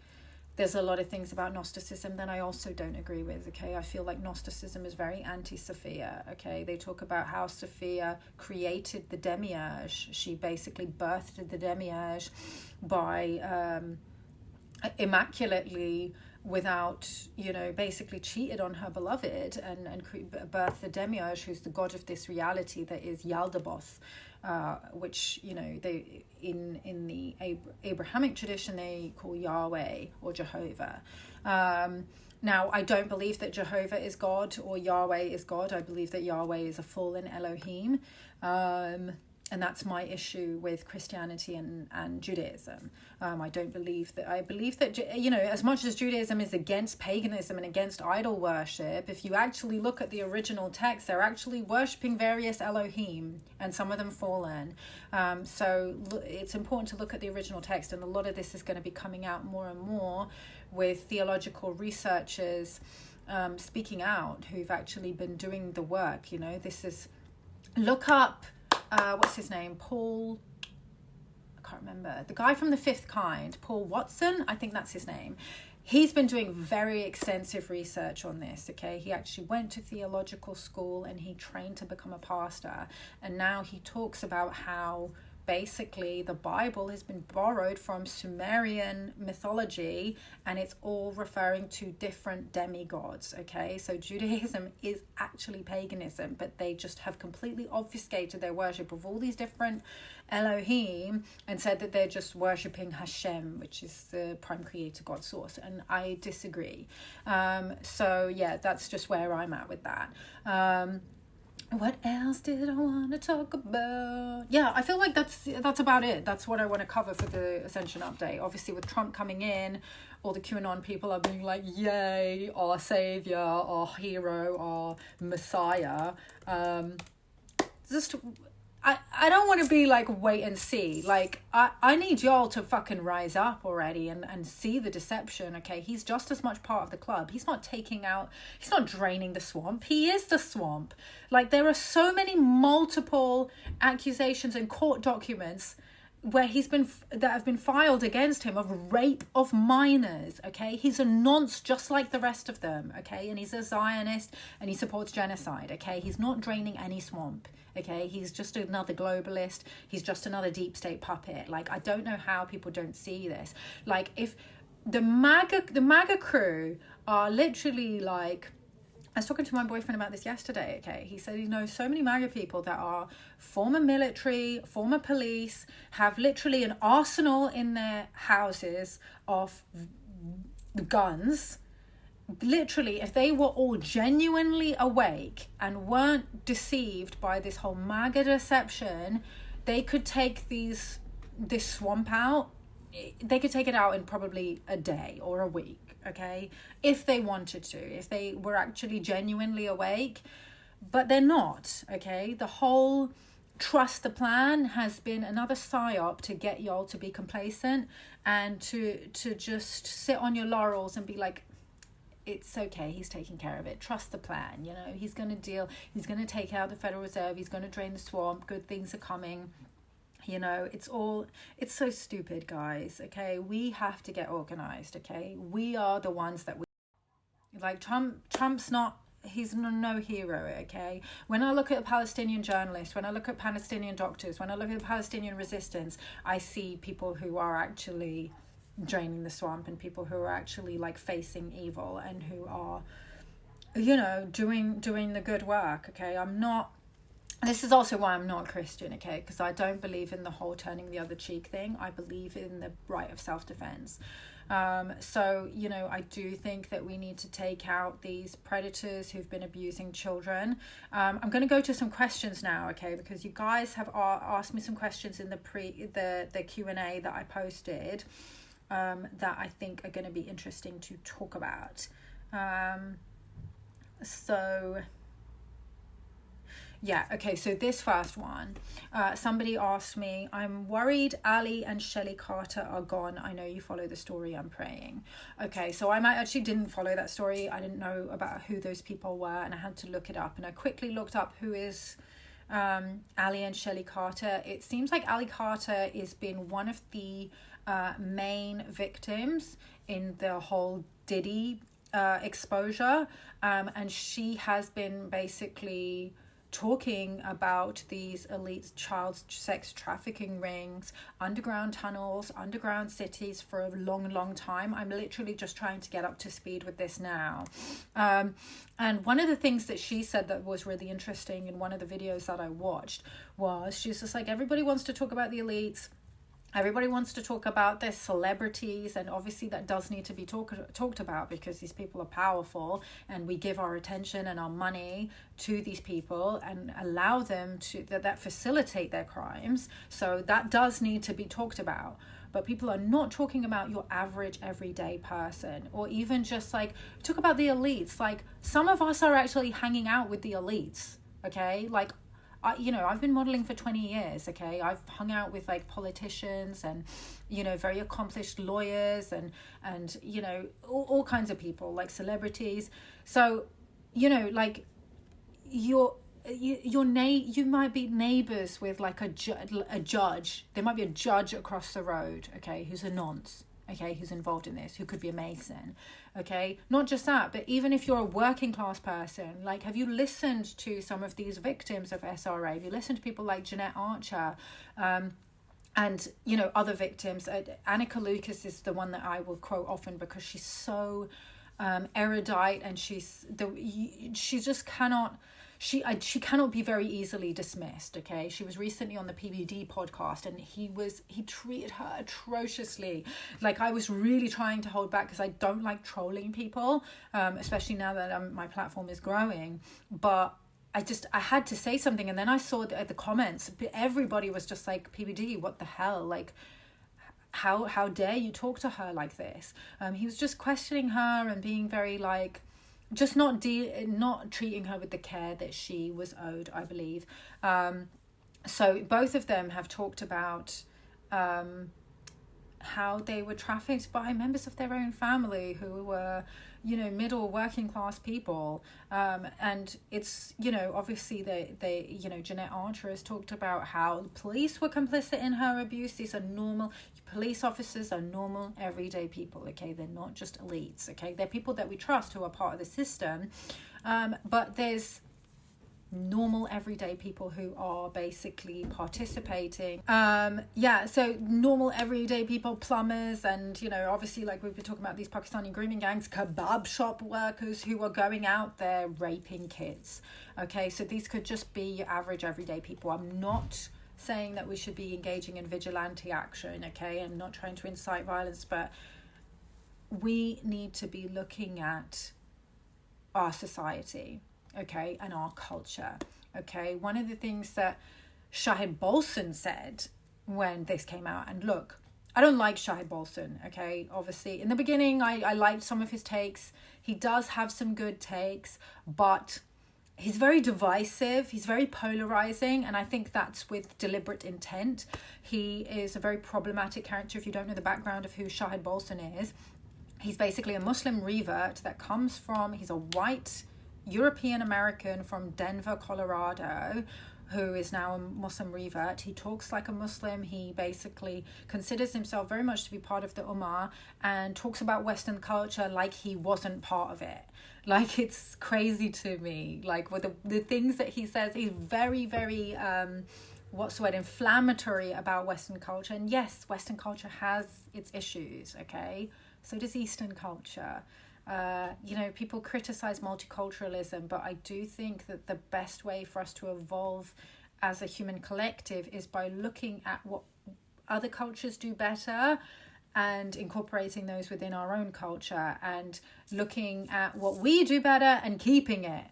There's a lot of things about Gnosticism that I also don't agree with, okay? I feel like Gnosticism is very anti-Sophia, okay? They talk about how Sophia created the demiurge. She basically birthed the demiurge by immaculately, without, you know, basically cheated on her beloved and birthed the demiurge, who's the god of this reality that is Yaldabaoth, which, you know, they in the Abrahamic tradition they call Yahweh or Jehovah. Now, I don't believe that Jehovah is God or Yahweh is God. I believe that Yahweh is a fallen Elohim. And that's my issue with Christianity and Judaism. I believe that, you know, as much as Judaism is against paganism and against idol worship, if you actually look at the original text, they're actually worshipping various Elohim, and some of them fallen. So it's important to look at the original text, and a lot of this is going to be coming out more and more with theological researchers speaking out who've actually been doing the work. You know, this is, look up, what's his name? Paul, I can't remember. The guy from The Fifth Kind, Paul Watson, I think that's his name. He's been doing very extensive research on this, okay? He actually went to theological school and he trained to become a pastor. And now he talks about how basically the Bible has been borrowed from Sumerian mythology, and it's all referring to different demigods, okay? So Judaism is actually paganism, but they just have completely obfuscated their worship of all these different Elohim and said that they're just worshipping Hashem, which is the prime creator God source, and I disagree. So yeah, that's just where I'm at with that. What else did I want to talk about? Yeah, I feel like that's about it. That's what I want to cover for the Ascension update. Obviously, with Trump coming in, all the QAnon people are being like, yay, our savior, our hero, our messiah. I don't want to be like, wait and see. Like, I need y'all to fucking rise up already and see the deception, okay? He's just as much part of the club. He's not draining the swamp. He is the swamp. Like, there are so many multiple accusations and court documents where that have been filed against him of rape of minors, okay? He's a nonce just like the rest of them, okay? And he's a Zionist and he supports genocide, okay? He's not draining any swamp, okay? He's just another globalist. He's just another deep state puppet. Like, I don't know how people don't see this. Like, if the MAGA crew are literally like, I was talking to my boyfriend about this yesterday, okay? He said he knows so many MAGA people that are former military, former police, have literally an arsenal in their houses of guns. Literally, if they were all genuinely awake and weren't deceived by this whole MAGA deception, they could take this swamp out. They could take it out in probably a day or a week, okay, if they wanted to, if they were actually genuinely awake, but they're not, okay? The whole trust the plan has been another psyop to get y'all to be complacent and to just sit on your laurels and be like, it's okay, he's taking care of it, trust the plan, you know, he's going to take out the Federal Reserve, he's going to drain the swamp, good things are coming. You know, it's so stupid, guys, okay? We have to get organized, okay? We are the ones that like Trump's he's no hero, okay? When I look at Palestinian journalists, when I look at Palestinian doctors, when I look at the Palestinian resistance, I see people who are actually draining the swamp and people who are actually like facing evil and who are, you know, doing the good work, okay? I'm not this is also why I'm not a Christian, okay? Because I don't believe in the whole turning the other cheek thing. I believe in the right of self-defense. So, you know, I do think that we need to take out these predators who've been abusing children. I'm going to go to some questions now, okay? Because you guys have asked me some questions in the Q&A that I posted that I think are going to be interesting to talk about. Yeah, okay, so this first one, somebody asked me, I'm worried Ali and Shelley Carter are gone. I know you follow the story, I'm praying. Okay, so I actually didn't follow that story. I didn't know about who those people were, and I had to look it up. And I quickly looked up who is Ali and Shelley Carter. It seems like Ali Carter has been one of the main victims in the whole Diddy exposure. And she has been basically talking about these elite child sex trafficking rings, underground tunnels, underground cities for a long time. I'm literally just trying to get up to speed with this now. And one of the things that she said that was really interesting in one of the videos that I watched was, she's just like, everybody wants to talk about the elites. Everybody wants to talk about their celebrities, and obviously that does need to be talked about, because these people are powerful, and we give our attention and our money to these people and allow them to that facilitate their crimes. So that does need to be talked about. But people are not talking about your average everyday person, or even just like talk about the elites. Like, some of us are actually hanging out with the elites, okay? Like, I've been modeling for 20 years, okay? I've hung out with like politicians and, you know, very accomplished lawyers and you know, all kinds of people, like celebrities. So, you know, like you might be neighbors with like a judge. There might be a judge across the road, okay, who's a nonce, okay, who's involved in this, who could be a Mason, okay? Not just that, but even if you're a working class person, like, have you listened to some of these victims of SRA? Have you listened to people like Jeanette Archer, and, you know, other victims? Annika Lucas is the one that I will quote often, because she's so erudite, and she just cannot... She cannot be very easily dismissed, okay? She was recently on the PBD podcast, and he treated her atrociously. Like, I was really trying to hold back, because I don't like trolling people, especially now that my platform is growing. But I had to say something, and then I saw the comments. Everybody was just like, PBD, what the hell? Like, how dare you talk to her like this? He was just questioning her and being very like... just not treating her with the care that she was owed, I believe. So both of them have talked about how they were trafficked by members of their own family who were, you know, middle working class people. And it's, you know, obviously they you know, Jeanette Archer has talked about how the police were complicit in her abuse. These are normal... Police officers are normal, everyday people, okay? They're not just elites, okay? They're people that we trust who are part of the system. But there's normal, everyday people who are basically participating. So normal, everyday people, plumbers, and, you know, obviously, like we've been talking about, these Pakistani grooming gangs, kebab shop workers who are going out there raping kids, okay? So these could just be your average, everyday people. I'm not saying that we should be engaging in vigilante action, okay, and not trying to incite violence, but we need to be looking at our society, okay, and our culture, okay? One of the things that Shahid Bolson said when this came out, and look, I don't like Shahid Bolson, okay? Obviously, in the beginning, I liked some of his takes. He does have some good takes, but he's very divisive, he's very polarizing, and I think that's with deliberate intent. He is a very problematic character. If you don't know the background of who Shahid Bolson is, he's basically a Muslim revert that comes from... He's a white European American from Denver, Colorado, who is now a Muslim revert. He talks like a Muslim. He basically considers himself very much to be part of the Ummah, and talks about Western culture like he wasn't part of it. Like, it's crazy to me. Like, with the things that he says, he's very, very, inflammatory about Western culture. And yes, Western culture has its issues, okay? So does Eastern culture. People criticize multiculturalism, but I do think that the best way for us to evolve as a human collective is by looking at what other cultures do better and incorporating those within our own culture, and looking at what we do better and keeping it.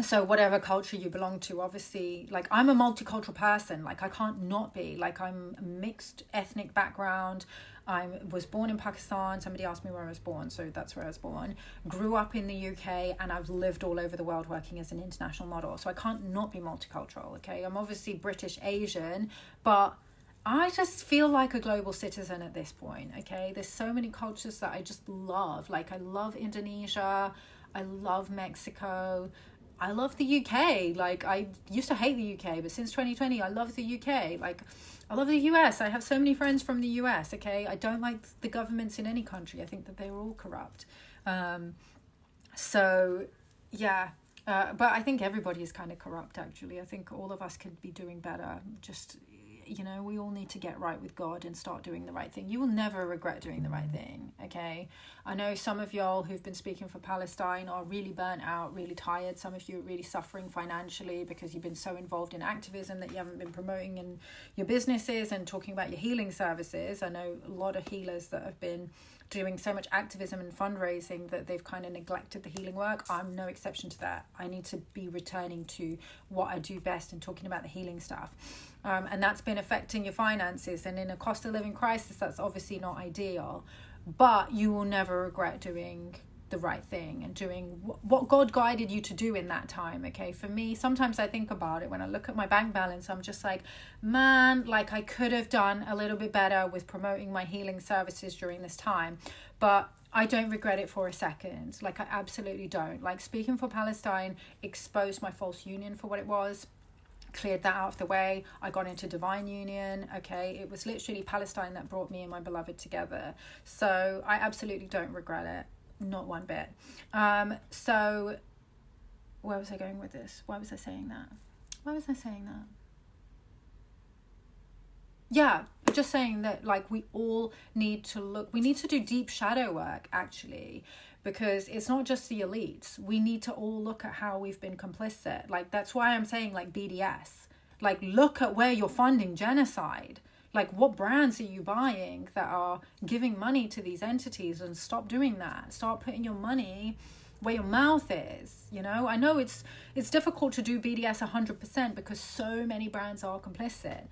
So whatever culture you belong to, obviously, like, I'm a multicultural person, like, I can't not be, like, I'm a mixed ethnic background. I was born in Pakistan. Somebody asked me where I was born, so that's where I was born. Grew up in the UK, and I've lived all over the world working as an international model, so I can't not be multicultural. Okay, I'm obviously British Asian, but I just feel like a global citizen at this point. Okay, there's so many cultures that I just love. Like, I love Indonesia, I love Mexico, I love the UK. Like, I used to hate the UK, but since 2020 I love the UK. Like, I love the US. I have so many friends from the US. Okay, I don't like the governments in any country. I think that they're all corrupt. But I think everybody is kind of corrupt, actually. I think all of us could be doing better. Just, we all need to get right with God and start doing the right thing. You will never regret doing the right thing, okay? I know some of y'all who've been speaking for Palestine are really burnt out, really tired. Some of you are really suffering financially because you've been so involved in activism that you haven't been promoting in your businesses and talking about your healing services. I know a lot of healers that have been doing so much activism and fundraising that they've kind of neglected the healing work. I'm no exception to that. I need to be returning to what I do best and talking about the healing stuff. And that's been affecting your finances. And in a cost of living crisis, that's obviously not ideal. But you will never regret doing the right thing and doing what God guided you to do in that time. Okay, for me, sometimes I think about it when I look at my bank balance. I'm just like, man, like, I could have done a little bit better with promoting my healing services during this time, but I don't regret it for a second. Like, I absolutely don't. Like, speaking for Palestine exposed my false union for what it was, cleared that out of the way. I got into divine union. Okay, it was literally Palestine that brought me and my beloved together. So I absolutely don't regret it. Not one bit. So where was I going with this? Why was I saying that? Yeah, just saying that, like, we all need to do deep shadow work, actually, because it's not just the elites. We need to all look at how we've been complicit. Like, that's why I'm saying, like, BDS. Like, look at where you're funding genocide. Like, what brands are you buying that are giving money to these entities? And stop doing that. Start putting your money where your mouth is. I know it's difficult to do BDS 100% because so many brands are complicit.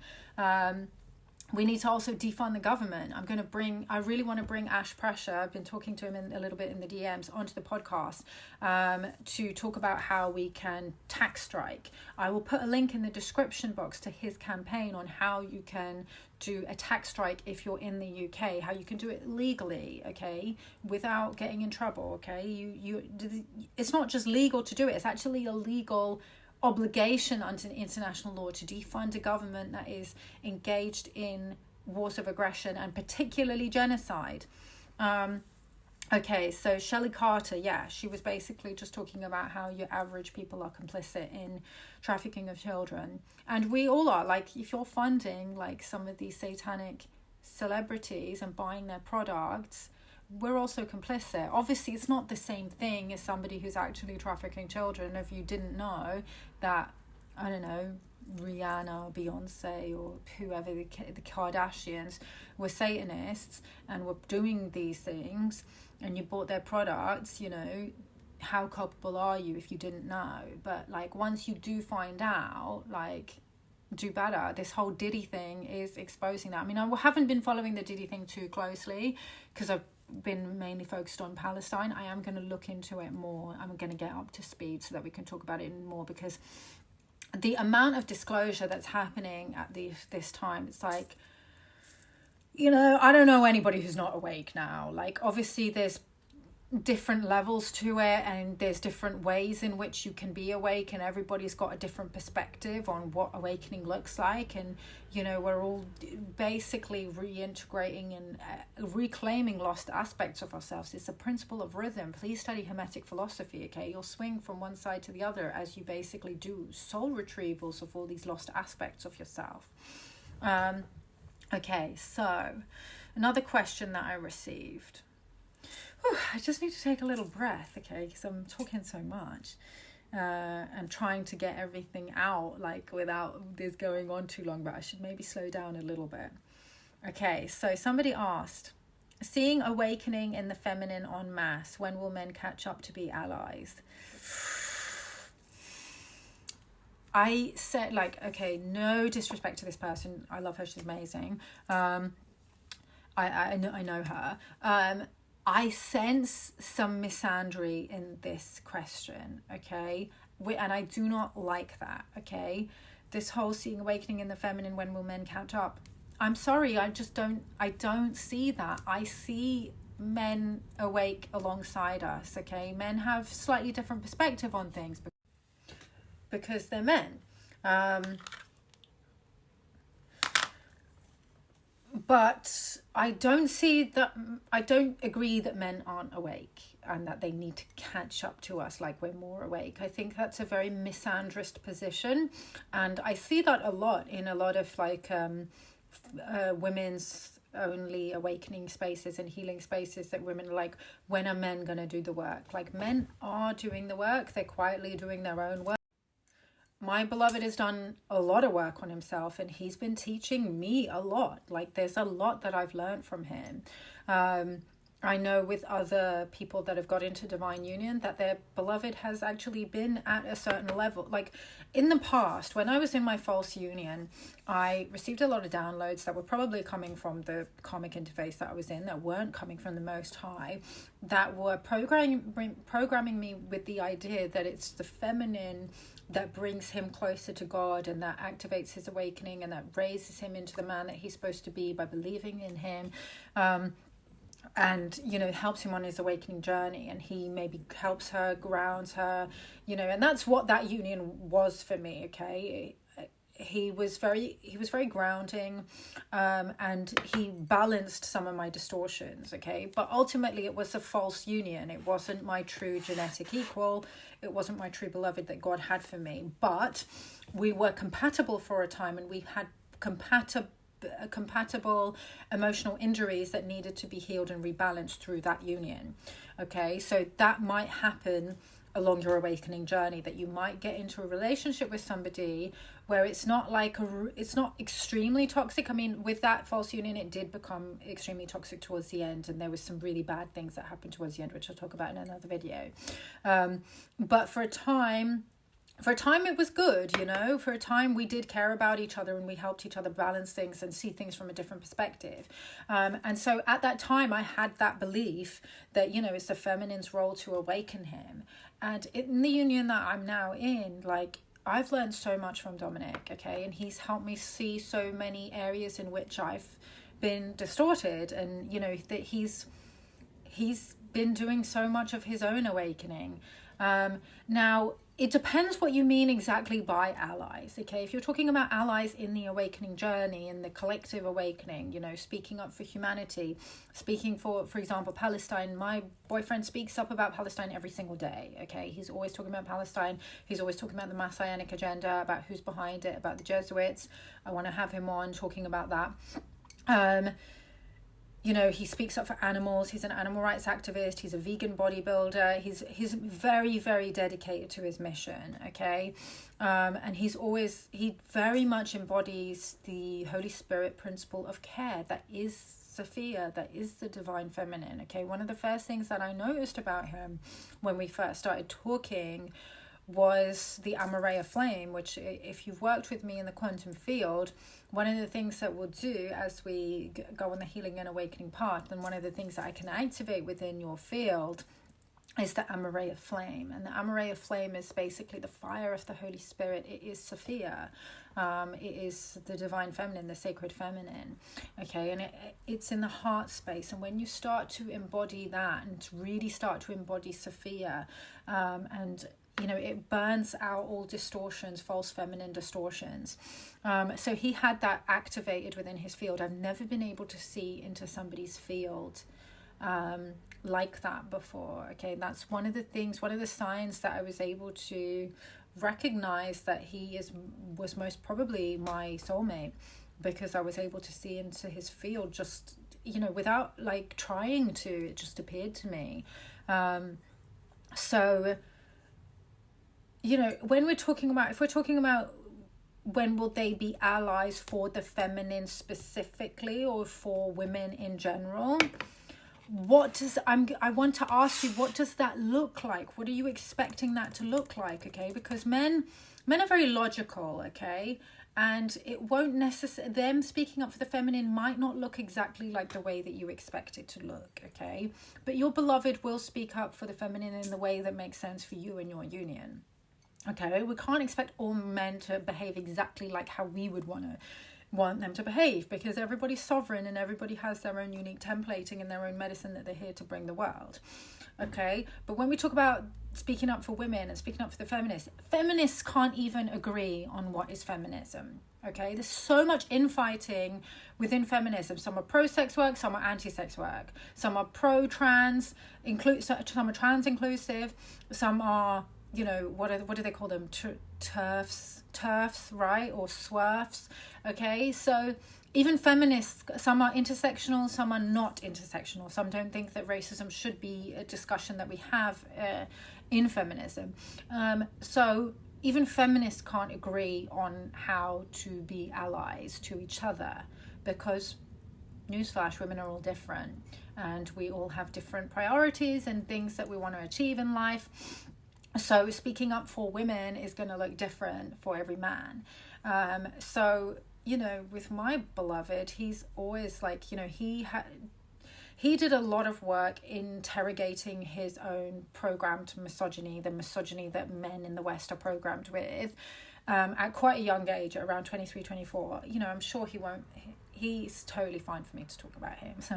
We need to also defund the government. I really want to bring Ash Pressure, I've been talking to him a little bit in the DMs, onto the podcast to talk about how we can tax strike. I will put a link in the description box to his campaign on how you can do a tax strike if you're in the UK, how you can do it legally, okay, without getting in trouble, okay? It's not just legal to do it, it's actually a legal obligation under international law to defund a government that is engaged in wars of aggression and particularly genocide. Okay, so Shelley Carter, she was basically just talking about how your average people are complicit in trafficking of children. And we all are. Like, if you're funding, like, some of these satanic celebrities and buying their products, we're also complicit. Obviously, it's not the same thing as somebody who's actually trafficking children. If you didn't know that, I don't know, Rihanna or Beyonce or whoever, the Kardashians, were Satanists and were doing these things, and you bought their products, how culpable are you if you didn't know? But, like, once you do find out, like, do better. This whole Diddy thing is exposing that. I mean, I haven't been following the Diddy thing too closely because I've been mainly focused on Palestine. I am going to look into it more. I'm going to get up to speed so that we can talk about it more, because the amount of disclosure that's happening at this time, it's like, I don't know anybody who's not awake now. Like, obviously there's different levels to it, and there's different ways in which you can be awake, and everybody's got a different perspective on what awakening looks like. And we're all basically reintegrating and reclaiming lost aspects of ourselves. It's a principle of rhythm. Please study Hermetic philosophy, okay? You'll swing from one side to the other as you basically do soul retrievals of all these lost aspects of yourself. Okay, so another question that I received. I just need to take a little breath, okay, because I'm talking so much and trying to get everything out, like, without this going on too long, but I should maybe slow down a little bit. Okay, so somebody asked, seeing awakening in the feminine en masse, when will men catch up to be allies? I said, like, okay, no disrespect to this person. I love her. She's amazing. I know her. I sense some misandry in this question, okay? And I do not like that, okay? This whole seeing awakening in the feminine, when will men catch up? I'm sorry, I don't see that. I see men awake alongside us, okay? Men have slightly different perspective on things because they're men. But I don't agree that men aren't awake and that they need to catch up to us like we're more awake. I think that's a very misandrist position. And I see that a lot in a lot of like women's only awakening spaces and healing spaces, that women are like, when are men going to do the work? Like, men are doing the work. They're quietly doing their own work. My beloved has done a lot of work on himself, and he's been teaching me a lot. Like, there's a lot that I've learned from him. I know with other people that have got into divine union that their beloved has actually been at a certain level. Like, in the past, when I was in my false union, I received a lot of downloads that were probably coming from the karmic interface that I was in, that weren't coming from the Most High, that were programming me with the idea that it's the feminine that brings him closer to God, and that activates his awakening, and that raises him into the man that he's supposed to be by believing in him, and, you know, helps him on his awakening journey. And he maybe helps her, grounds her, you know, and that's what that union was for me, okay? He was very grounding, and he balanced some of my distortions, okay? But ultimately it was a false union. It wasn't my true genetic equal. It wasn't my true beloved that God had for me. But we were compatible for a time, and we had compatible emotional injuries that needed to be healed and rebalanced through that union, okay? So that might happen along your awakening journey, that you might get into a relationship with somebody where it's not like it's not extremely toxic. I mean, with that false union, it did become extremely toxic towards the end, and there was some really bad things that happened towards the end, which I'll talk about in another video. But for a time it was good, you know. For a time we did care about each other, and we helped each other balance things and see things from a different perspective. And so at that time I had that belief that, you know, it's the feminine's role to awaken him. And in the union that I'm now in, like, I've learned so much from Dominic, okay? And he's helped me see so many areas in which I've been distorted, and, you know, that he's been doing so much of his own awakening. Now, it depends what you mean exactly by allies, okay? If you're talking about allies in the awakening journey, in the collective awakening, you know, speaking up for humanity, speaking for example, Palestine. My boyfriend speaks up about Palestine every single day, okay? He's always talking about Palestine. He's always talking about the Messianic agenda, about who's behind it, about the Jesuits. I want to have him on talking about that. You know, he speaks up for animals. He's an animal rights activist. He's a vegan bodybuilder. He's very, very dedicated to his mission, okay? And he very much embodies the Holy Spirit principle of care. That is Sophia, that is the divine feminine, okay? One of the first things that I noticed about him when we first started talking was the Amareya flame, which, if you've worked with me in the quantum field, one of the things that we'll do as we go on the healing and awakening path, and one of the things that I can activate within your field, is the Amareya flame. And the Amareya flame is basically the fire of the Holy Spirit. It is Sophia. It is the divine feminine, the sacred feminine, okay? And it's in the heart space. And when you start to embody that, and really start to embody Sophia, and, you know, it burns out all distortions, false feminine distortions. So he had that activated within his field. I've never been able to see into somebody's field like that before, okay? And that's one of the signs that I was able to recognize that he was most probably my soulmate, because I was able to see into his field just without like trying to, it just appeared to me. So, when we're talking about, if we're talking about when will they be allies for the feminine specifically, or for women in general, I want to ask you, what does that look like? What are you expecting that to look like? Okay, because men are very logical, okay, and it won't necessarily, them speaking up for the feminine might not look exactly like the way that you expect it to look, okay, but your beloved will speak up for the feminine in the way that makes sense for you and your union. Okay, we can't expect all men to behave exactly like how we would want them to behave, because everybody's sovereign and everybody has their own unique templating and their own medicine that they're here to bring the world. Okay, but when we talk about speaking up for women and speaking up for the feminists can't even agree on what is feminism. Okay, there's so much infighting within feminism. Some are pro-sex work, some are anti-sex work, some are pro-trans, some are trans inclusive, some are, what do they call them? TERFs, right? Or SWERFs. Okay, so even feminists, some are intersectional, some are not intersectional. Some don't think that racism should be a discussion that we have in feminism. So even feminists can't agree on how to be allies to each other, because, newsflash, women are all different and we all have different priorities and things that we want to achieve in life. So speaking up for women is going to look different for every man. So, with my beloved, he's always like, he did a lot of work interrogating his own programmed misogyny, the misogyny that men in the West are programmed with, at quite a young age, at around 23, 24. I'm sure he's totally fine for me to talk about him. So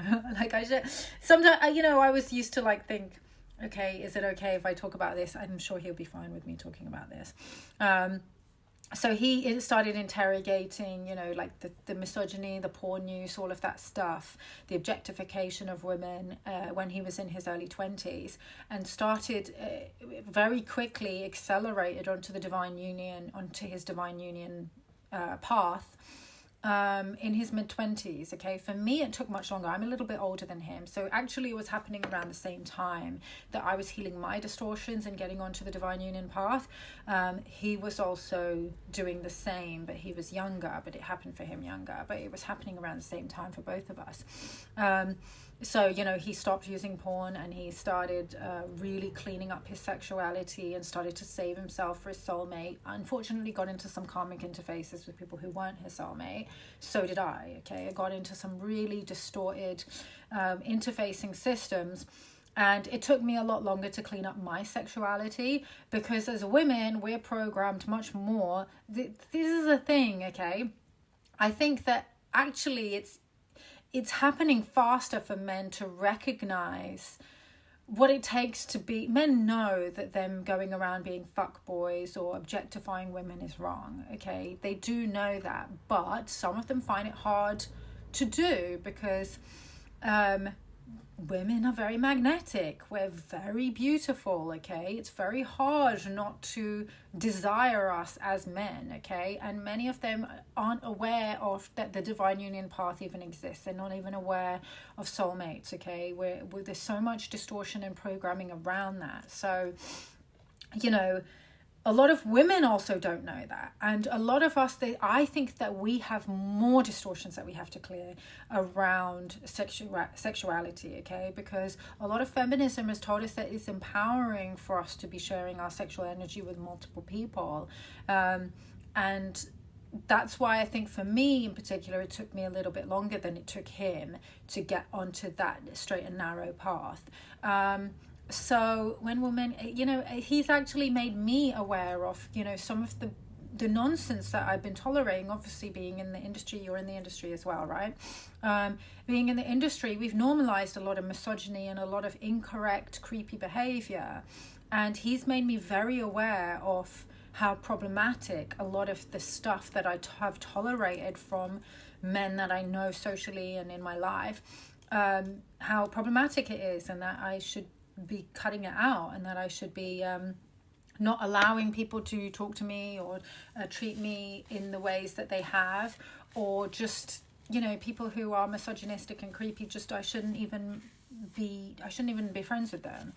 sometimes, I was used to think, okay, is it okay if I talk about this? I'm sure he'll be fine with me talking about this. So he started interrogating, the misogyny, the porn use, all of that stuff, the objectification of women when he was in his early 20s, and started very quickly accelerated onto his divine union path. In his mid-20s. Okay, for me it took much longer. I'm a little bit older than him, so actually it was happening around the same time that I was healing my distortions and getting onto the divine union path. He was also doing the same, but he was younger, but it happened for him younger, but it was happening around the same time for both of us. So he stopped using porn, and he started really cleaning up his sexuality and started to save himself for his soulmate. Unfortunately got into some karmic interfaces with people who weren't his soulmate. So did I. Okay, I got into some really distorted interfacing systems, and it took me a lot longer to clean up my sexuality, because as women we're programmed much more. This is a thing, okay? I think that actually it's happening faster for men to recognize what it takes to be. Men know that them going around being fuckboys or objectifying women is wrong, okay? They do know that, but some of them find it hard to do, because women are very magnetic. We're very beautiful, okay? It's very hard not to desire us as men, okay? And many of them aren't aware of that the divine union path even exists. They're not even aware of soulmates, okay? There's so much distortion and programming around that. So, a lot of women also don't know that, and a lot of us, I think that we have more distortions that we have to clear around sexuality, okay? Because a lot of feminism has told us that it's empowering for us to be sharing our sexual energy with multiple people, and that's why I think for me in particular it took me a little bit longer than it took him to get onto that straight and narrow path. So when women, he's actually made me aware of, some of the nonsense that I've been tolerating. Obviously being in the industry, you're in the industry as well, right? Being in the industry, we've normalized a lot of misogyny and a lot of incorrect, creepy behavior. And he's made me very aware of how problematic a lot of the stuff that I have tolerated from men that I know socially and in my life, how problematic it is, and that I should be cutting it out, and that I should be not allowing people to talk to me or treat me in the ways that they have, or just people who are misogynistic and creepy, I shouldn't even be friends with them.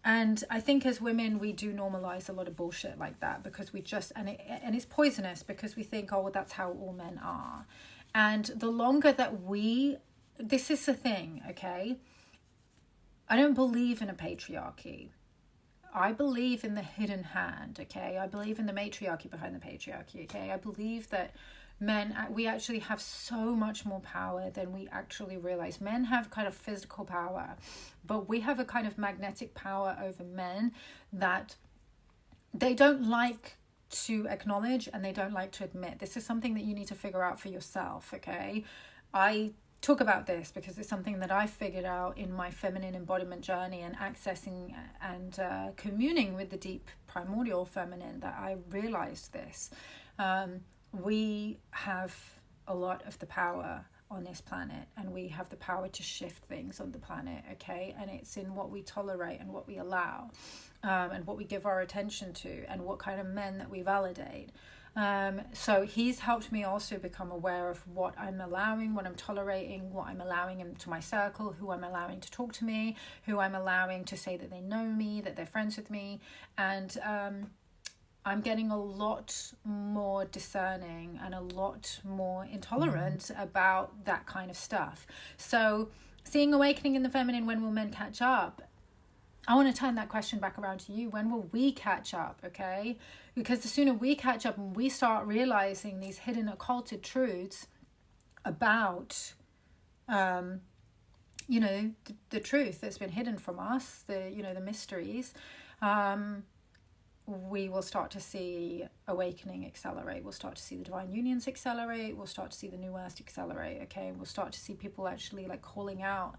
And I think as women, we do normalize a lot of bullshit like that, because we just, and it's poisonous, because we think, oh, well, that's how all men are. And the longer that this is the thing, okay? I don't believe in a patriarchy. I believe in the hidden hand, okay? I believe in the matriarchy behind the patriarchy, okay? I believe that we actually have so much more power than we actually realize. Men have kind of physical power, but we have a kind of magnetic power over men that they don't like to acknowledge and they don't like to admit. This is something that you need to figure out for yourself, okay? I talk about this because it's something that I figured out in my feminine embodiment journey and accessing and communing with the deep primordial feminine, that I realized this. We have a lot of the power on this planet, and we have the power to shift things on the planet, okay? And it's in what we tolerate and what we allow, and what we give our attention to, and what kind of men that we validate. So he's helped me also become aware of what I'm allowing, what I'm tolerating, what I'm allowing into my circle, who I'm allowing to talk to me, who I'm allowing to say that they know me, that they're friends with me. And I'm getting a lot more discerning and a lot more intolerant about that kind of stuff. So seeing awakening in the feminine, when will men catch up? I want to turn that question back around to you. When will we catch up, okay? Because the sooner we catch up and we start realizing these hidden occulted truths about, the truth that's been hidden from us, the mysteries, we will start to see awakening accelerate. We'll start to see the divine unions accelerate. We'll start to see the new earth accelerate, okay? We'll start to see people actually like calling out,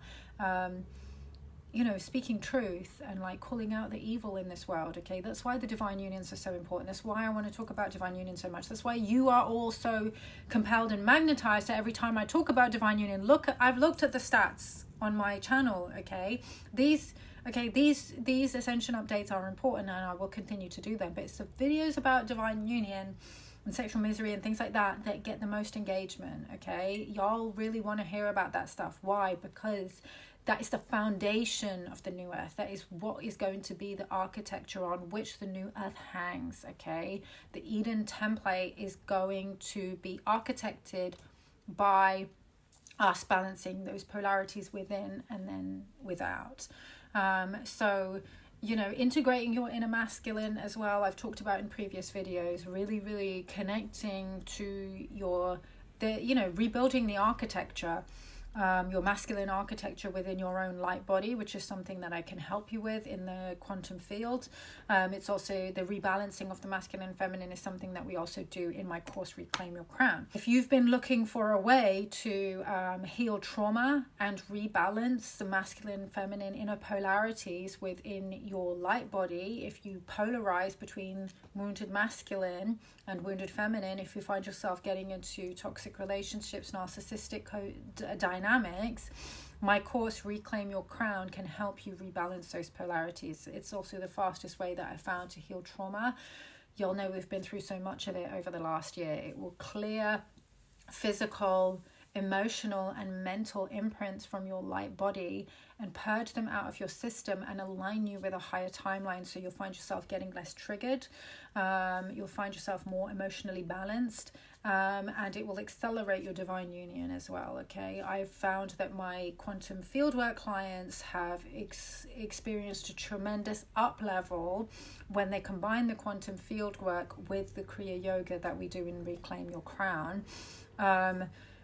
speaking truth and like calling out the evil in this world, okay? That's why the divine unions are so important. That's why I want to talk about divine union so much. That's why you are all so compelled and magnetized to every time I talk about divine union. I've looked at the stats on my channel, okay? These ascension updates are important, and I will continue to do them, but it's the videos about divine union and sexual misery and things like that that get the most engagement, okay? Y'all really want to hear about that stuff. Why? Because that is the foundation of the new earth. That is what is going to be the architecture on which the new earth hangs, okay? The Eden template is going to be architected by us balancing those polarities within and then without. So integrating your inner masculine as well, I've talked about in previous videos, really, really connecting to rebuilding the architecture, your masculine architecture within your own light body, which is something that I can help you with in the quantum field. It's also the rebalancing of the masculine and feminine is something that we also do in my course, Reclaim Your Crown. If you've been looking for a way to heal trauma and rebalance the masculine and feminine inner polarities within your light body, if you polarize between wounded masculine and wounded feminine, if you find yourself getting into toxic relationships, narcissistic dynamics, my course Reclaim Your Crown can help you rebalance those polarities. It's also the fastest way that I found to heal trauma. You'll know we've been through so much of it over the last year. It will clear physical, emotional and mental imprints from your light body and purge them out of your system and align you with a higher timeline, so you'll find yourself getting less triggered, you'll find yourself more emotionally balanced, and it will accelerate your divine union as well, okay? I've found that my quantum fieldwork clients have experienced a tremendous up level when they combine the quantum fieldwork with the Kriya Yoga that we do in Reclaim Your Crown.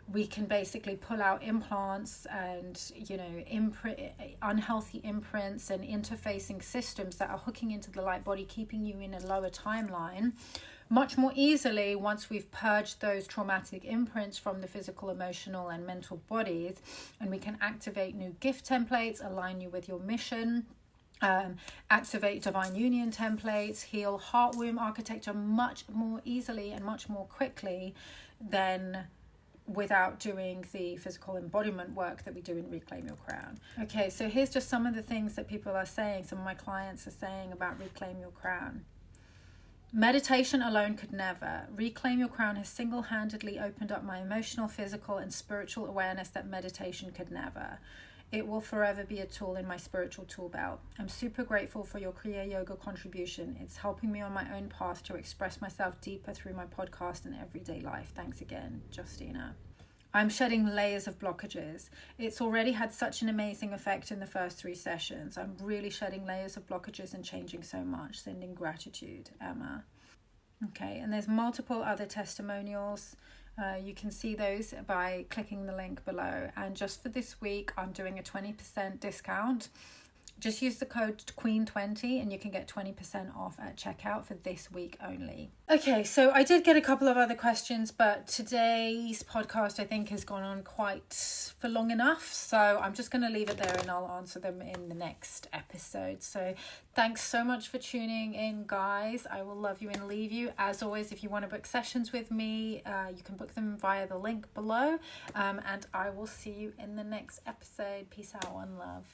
We can basically pull out implants and, unhealthy imprints and interfacing systems that are hooking into the light body, keeping you in a lower timeline much more easily once we've purged those traumatic imprints from the physical, emotional and mental bodies. And we can activate new gift templates, align you with your mission, activate divine union templates, heal heart womb architecture much more easily and much more quickly than without doing the physical embodiment work that we do in Reclaim Your Crown. Okay, so here's just some of the things that people are saying, some of my clients are saying about Reclaim Your Crown. Meditation alone could never. Reclaim Your Crown has single-handedly opened up my emotional, physical, and spiritual awareness that meditation could never. It will forever be a tool in my spiritual tool belt. I'm super grateful for your Kriya Yoga contribution. It's helping me on my own path to express myself deeper through my podcast and everyday life. Thanks again, Justina. I'm shedding layers of blockages. It's already had such an amazing effect in the first 3 sessions. I'm really shedding layers of blockages and changing so much. Sending gratitude, Emma. Okay, and there's multiple other testimonials. You can see those by clicking the link below. And just for this week, I'm doing a 20% discount. Just use the code QUEEN20 and you can get 20% off at checkout for this week only. Okay, so I did get a couple of other questions, but today's podcast I think has gone on quite for long enough. So I'm just going to leave it there and I'll answer them in the next episode. So thanks so much for tuning in, guys. I will love you and leave you. As always, if you want to book sessions with me, you can book them via the link below. And I will see you in the next episode. Peace out, one love.